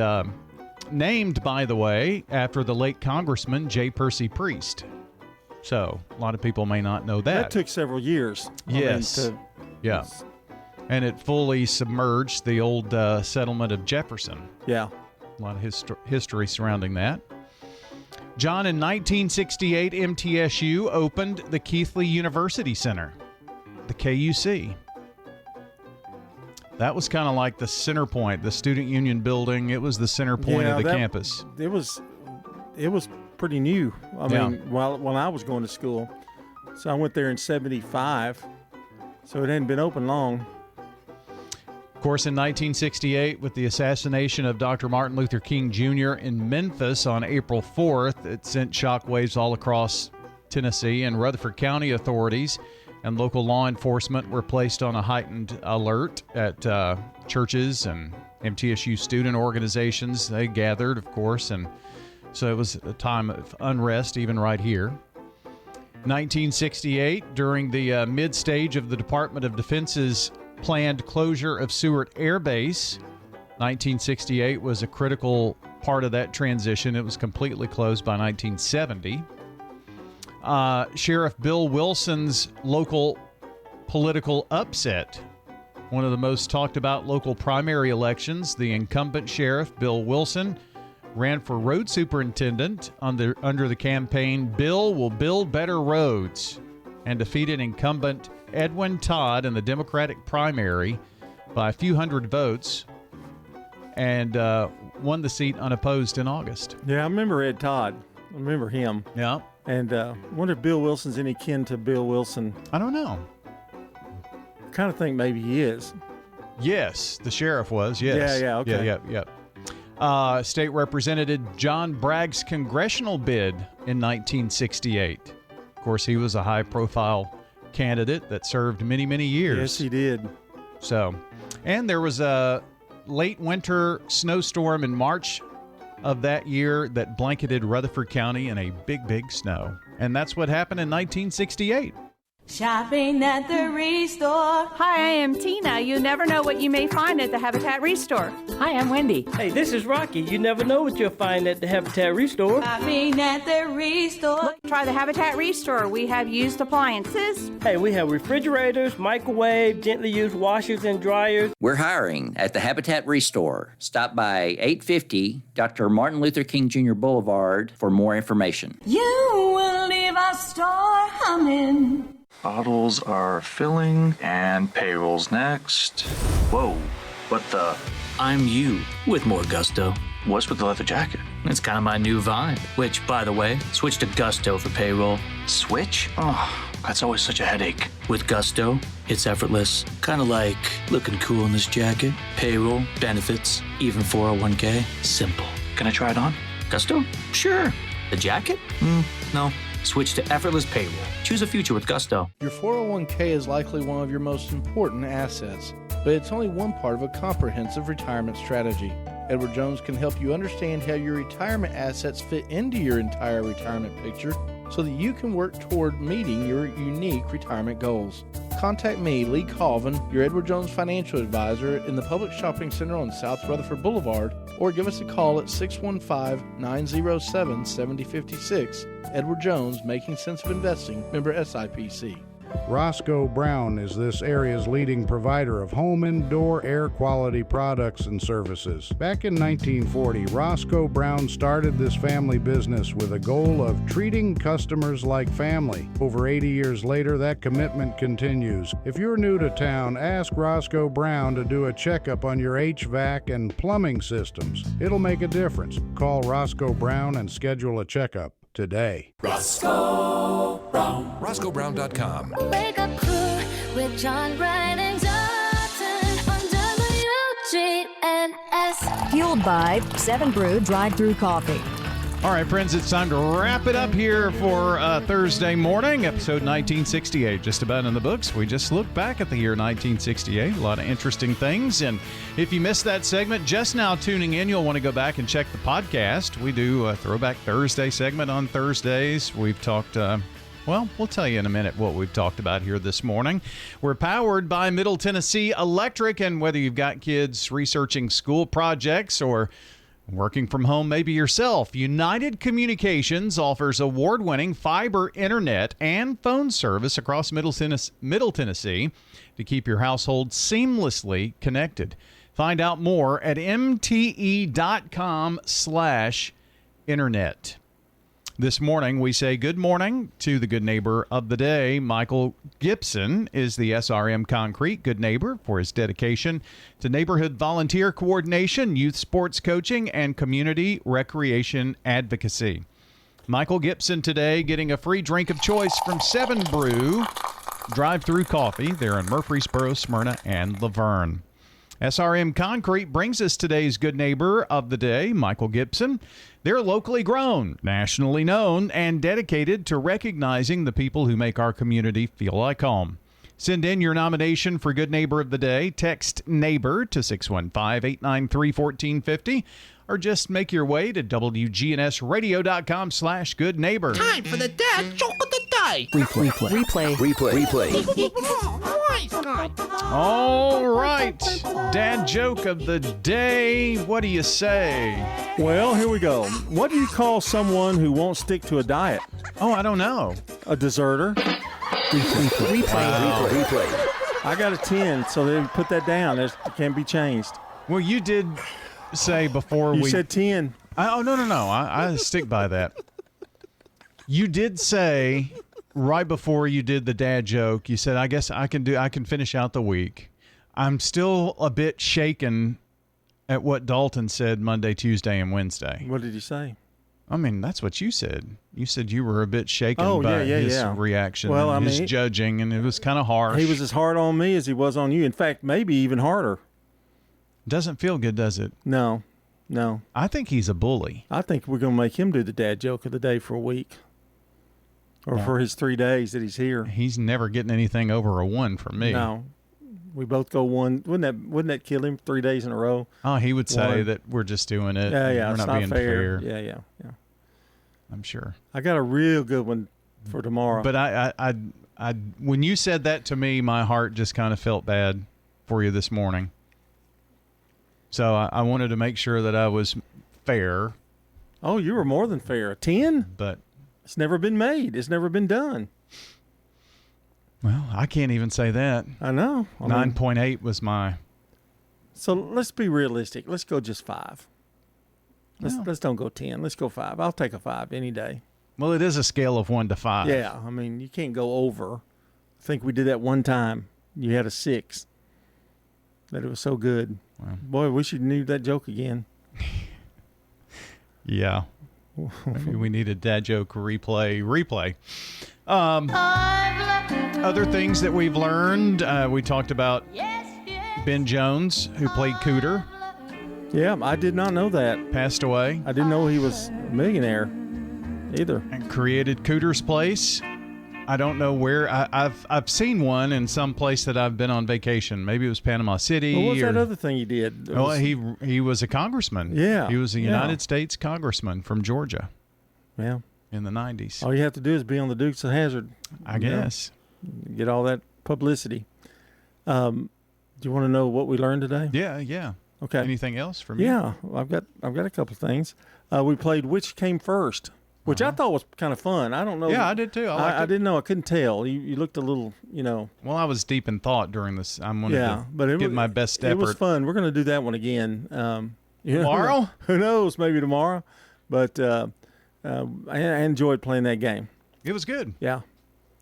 named, by the way, after the late Congressman J. Percy Priest. So, a lot of people may not know that. That took several years. Yes. Yeah. And it fully submerged the old settlement of Jefferson. Yeah. A lot of history surrounding that. John, in 1968, MTSU opened the Keithley University Center, the KUC. That was kind of like the center point, the student union building. It was the center point of the campus. It was pretty new. I mean, when I was going to school. So I went there in 75. So it hadn't been open long. Of course, in 1968, with the assassination of Dr. Martin Luther King Jr. in Memphis on April 4th, it sent shockwaves all across Tennessee, and Rutherford County authorities and local law enforcement were placed on a heightened alert at churches and MTSU student organizations. They gathered, of course, and so it was a time of unrest even right here. 1968, during the mid-stage of the Department of Defense's planned closure of Seward Air Base. 1968 was a critical part of that transition. It was completely closed by 1970. Sheriff Bill Wilson's local political upset. One of the most talked about local primary elections, the incumbent sheriff, Bill Wilson, ran for road superintendent under the campaign Bill Will Build Better Roads, and defeated incumbent Edwin Todd in the Democratic primary by a few hundred votes, and won the seat unopposed in August. Yeah, I remember Ed Todd. I remember him. Yeah. And I wonder if Bill Wilson's any kin to Bill Wilson. I don't know. I kind of think maybe he is. Yes, the sheriff was, yes. Yeah, okay. Yeah. State Representative John Bragg's congressional bid in 1968. Of course, he was a high-profile candidate that served many, many years. Yes, he did. So, and there was a late winter snowstorm in March of that year that blanketed Rutherford County in a big, big snow. And that's what happened in 1968. Shopping at the Restore. Hi, I am Tina. You never know what you may find at the Habitat Restore. Hi, I'm Wendy. Hey, this is Rocky. You never know what you'll find at the Habitat Restore. Shopping at the Restore. Try the Habitat Restore. We have used appliances. Hey, we have refrigerators, microwave, gently used washers and dryers. We're hiring at the Habitat Restore. Stop by 850 Dr. Martin Luther King Jr. Boulevard for more information. You will leave our store humming. Bottles are filling, and payroll's next. Whoa, what the? I'm you with more gusto. What's with the leather jacket? It's kind of my new vibe, which, by the way, switch to Gusto for payroll. Switch? Oh, that's always such a headache. With Gusto, it's effortless. Kind of like looking cool in this jacket. Payroll, benefits, even 401k. Simple. Can I try it on? Gusto? Sure. The jacket? No. Switch to effortless payroll. Choose a future with Gusto. Your 401k is likely one of your most important assets, but it's only one part of a comprehensive retirement strategy. Edward Jones can help you understand how your retirement assets fit into your entire retirement picture so that you can work toward meeting your unique retirement goals. Contact me, Lee Colvin, your Edward Jones financial advisor in the Public Shopping Center on South Rutherford Boulevard, or give us a call at 615-907-7056. Edward Jones, Making Sense of Investing, member SIPC. Roscoe Brown is this area's leading provider of home indoor air quality products and services. Back in 1940, Roscoe Brown started this family business with a goal of treating customers like family. Over 80 years later, that commitment continues. If you're new to town, ask Roscoe Brown to do a checkup on your HVAC and plumbing systems. It'll make a difference. Call Roscoe Brown and schedule a checkup today. Roscoe Brown. RoscoeBrown.com. Wake up crew with John Brian and Dalton on WGNS. Fueled by 7 Brew drive-through coffee. All right, friends, it's time to wrap it up here for Thursday morning, episode 1968. Just about in the books. We just looked back at the year 1968. A lot of interesting things. And if you missed that segment, just now tuning in, you'll want to go back and check the podcast. We do a Throwback Thursday segment on Thursdays. We've talked... Well, we'll tell you in a minute what we've talked about here this morning. We're powered by Middle Tennessee Electric, and whether you've got kids researching school projects or working from home maybe yourself, United Communications offers award-winning fiber internet and phone service across Middle Tennessee to keep your household seamlessly connected. Find out more at mte.com/internet. This morning, we say good morning to the good neighbor of the day. Michael Gibson is the SRM Concrete Good Neighbor for his dedication to neighborhood volunteer coordination, youth sports coaching, and community recreation advocacy. Michael Gibson today getting a free drink of choice from 7 Brew drive-through coffee there in Murfreesboro, Smyrna, and Laverne. SRM Concrete brings us today's good neighbor of the day, Michael Gibson. They're locally grown, nationally known, and dedicated to recognizing the people who make our community feel like home. Send in your nomination for Good Neighbor of the Day. Text NEIGHBOR to 615-893-1450, or just make your way to WGNSradio.com/Good Neighbor. Time for the dad joke of the day. Replay. All right. Dad joke of the day. What do you say? Well, here we go. What do you call someone who won't stick to a diet? Oh, I don't know. A deserter. Replay. I got a 10, so they put that down. It can't be changed. Well, you did say before you said 10. Oh, no. I stick by that. You did say right before you did the dad joke, you said, I guess I can finish out the week. I'm still a bit shaken at what Dalton said Monday, Tuesday, and Wednesday. What did he say? I mean, that's what you said. You said you were a bit shaken by his reaction, and his judging, and it was kind of harsh. He was as hard on me as he was on you. In fact, maybe even harder. Doesn't feel good, does it? No. No. I think he's a bully. I think we're going to make him do the dad joke of the day for a week. Or for his 3 days that he's here. He's never getting anything over a 1 from me. No. We both go 1. Wouldn't that kill him 3 days in a row? Oh, he would say 1. that we're just doing it. Yeah, We're it's not being fair. Yeah. I'm sure. I got a real good one for tomorrow. But I when you said that to me, my heart just kind of felt bad for you this morning. So I wanted to make sure that I was fair. Oh, you were more than fair. 10? But it's never been made. It's never been done. Well, I can't even say that. I know. 9.8 was my. So let's be realistic. Let's go just 5. Let's don't go 10. Let's go 5. I'll take a 5 any day. Well, it is a scale of 1 to 5. Yeah, I mean, you can't go over. I think we did that one time. You had a 6. That it was so good. Wow. Boy, we should need that joke again. Yeah. Maybe we need a dad joke replay. Other things that we've learned, we talked about Ben Jones, who played Cooter. Yeah, I did not know that. Passed away. I didn't know he was a millionaire either. And created Cooter's Place. I don't know where. I've seen one in some place that I've been on vacation. Maybe it was Panama City. What was that other thing he did? He was a congressman. Yeah. He was a United States congressman from Georgia. Yeah. In the 90s. All you have to do is be on the Dukes of Hazzard. I guess. Get all that publicity. Do you want to know what we learned today? Yeah. Okay. Anything else from you? Yeah, I've got a couple of things. We played Which Came First, which I thought was kind of fun. I don't know. Yeah, I did too. I didn't know. I couldn't tell. You looked a little, Well, I was deep in thought during this. I'm going to give my best effort. It was fun. We're going to do that one again. Tomorrow? Who knows? Maybe tomorrow. But I enjoyed playing that game. It was good. Yeah.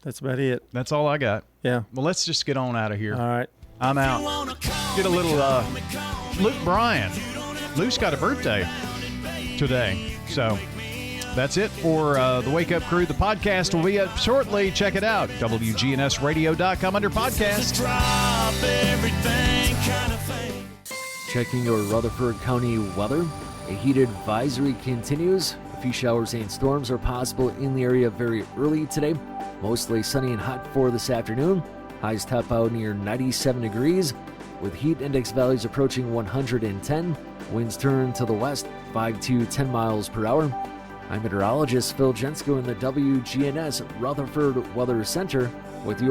That's about it. That's all I got. Yeah. Well, let's just get on out of here. All right. I'm out. Get a little Luke Bryan. Luke's got a birthday today. So that's it for the Wake Up Crew. The podcast will be up shortly. Check it out. WGNSradio.com under podcast. Checking your Rutherford County weather. A heat advisory continues. A few showers and storms are possible in the area very early today. Mostly sunny and hot for this afternoon. Highs top out near 97 degrees, with heat index values approaching 110. Winds turn to the west, 5 to 10 miles per hour. I'm meteorologist Phil Jensko in the WGNS Rutherford Weather Center with you.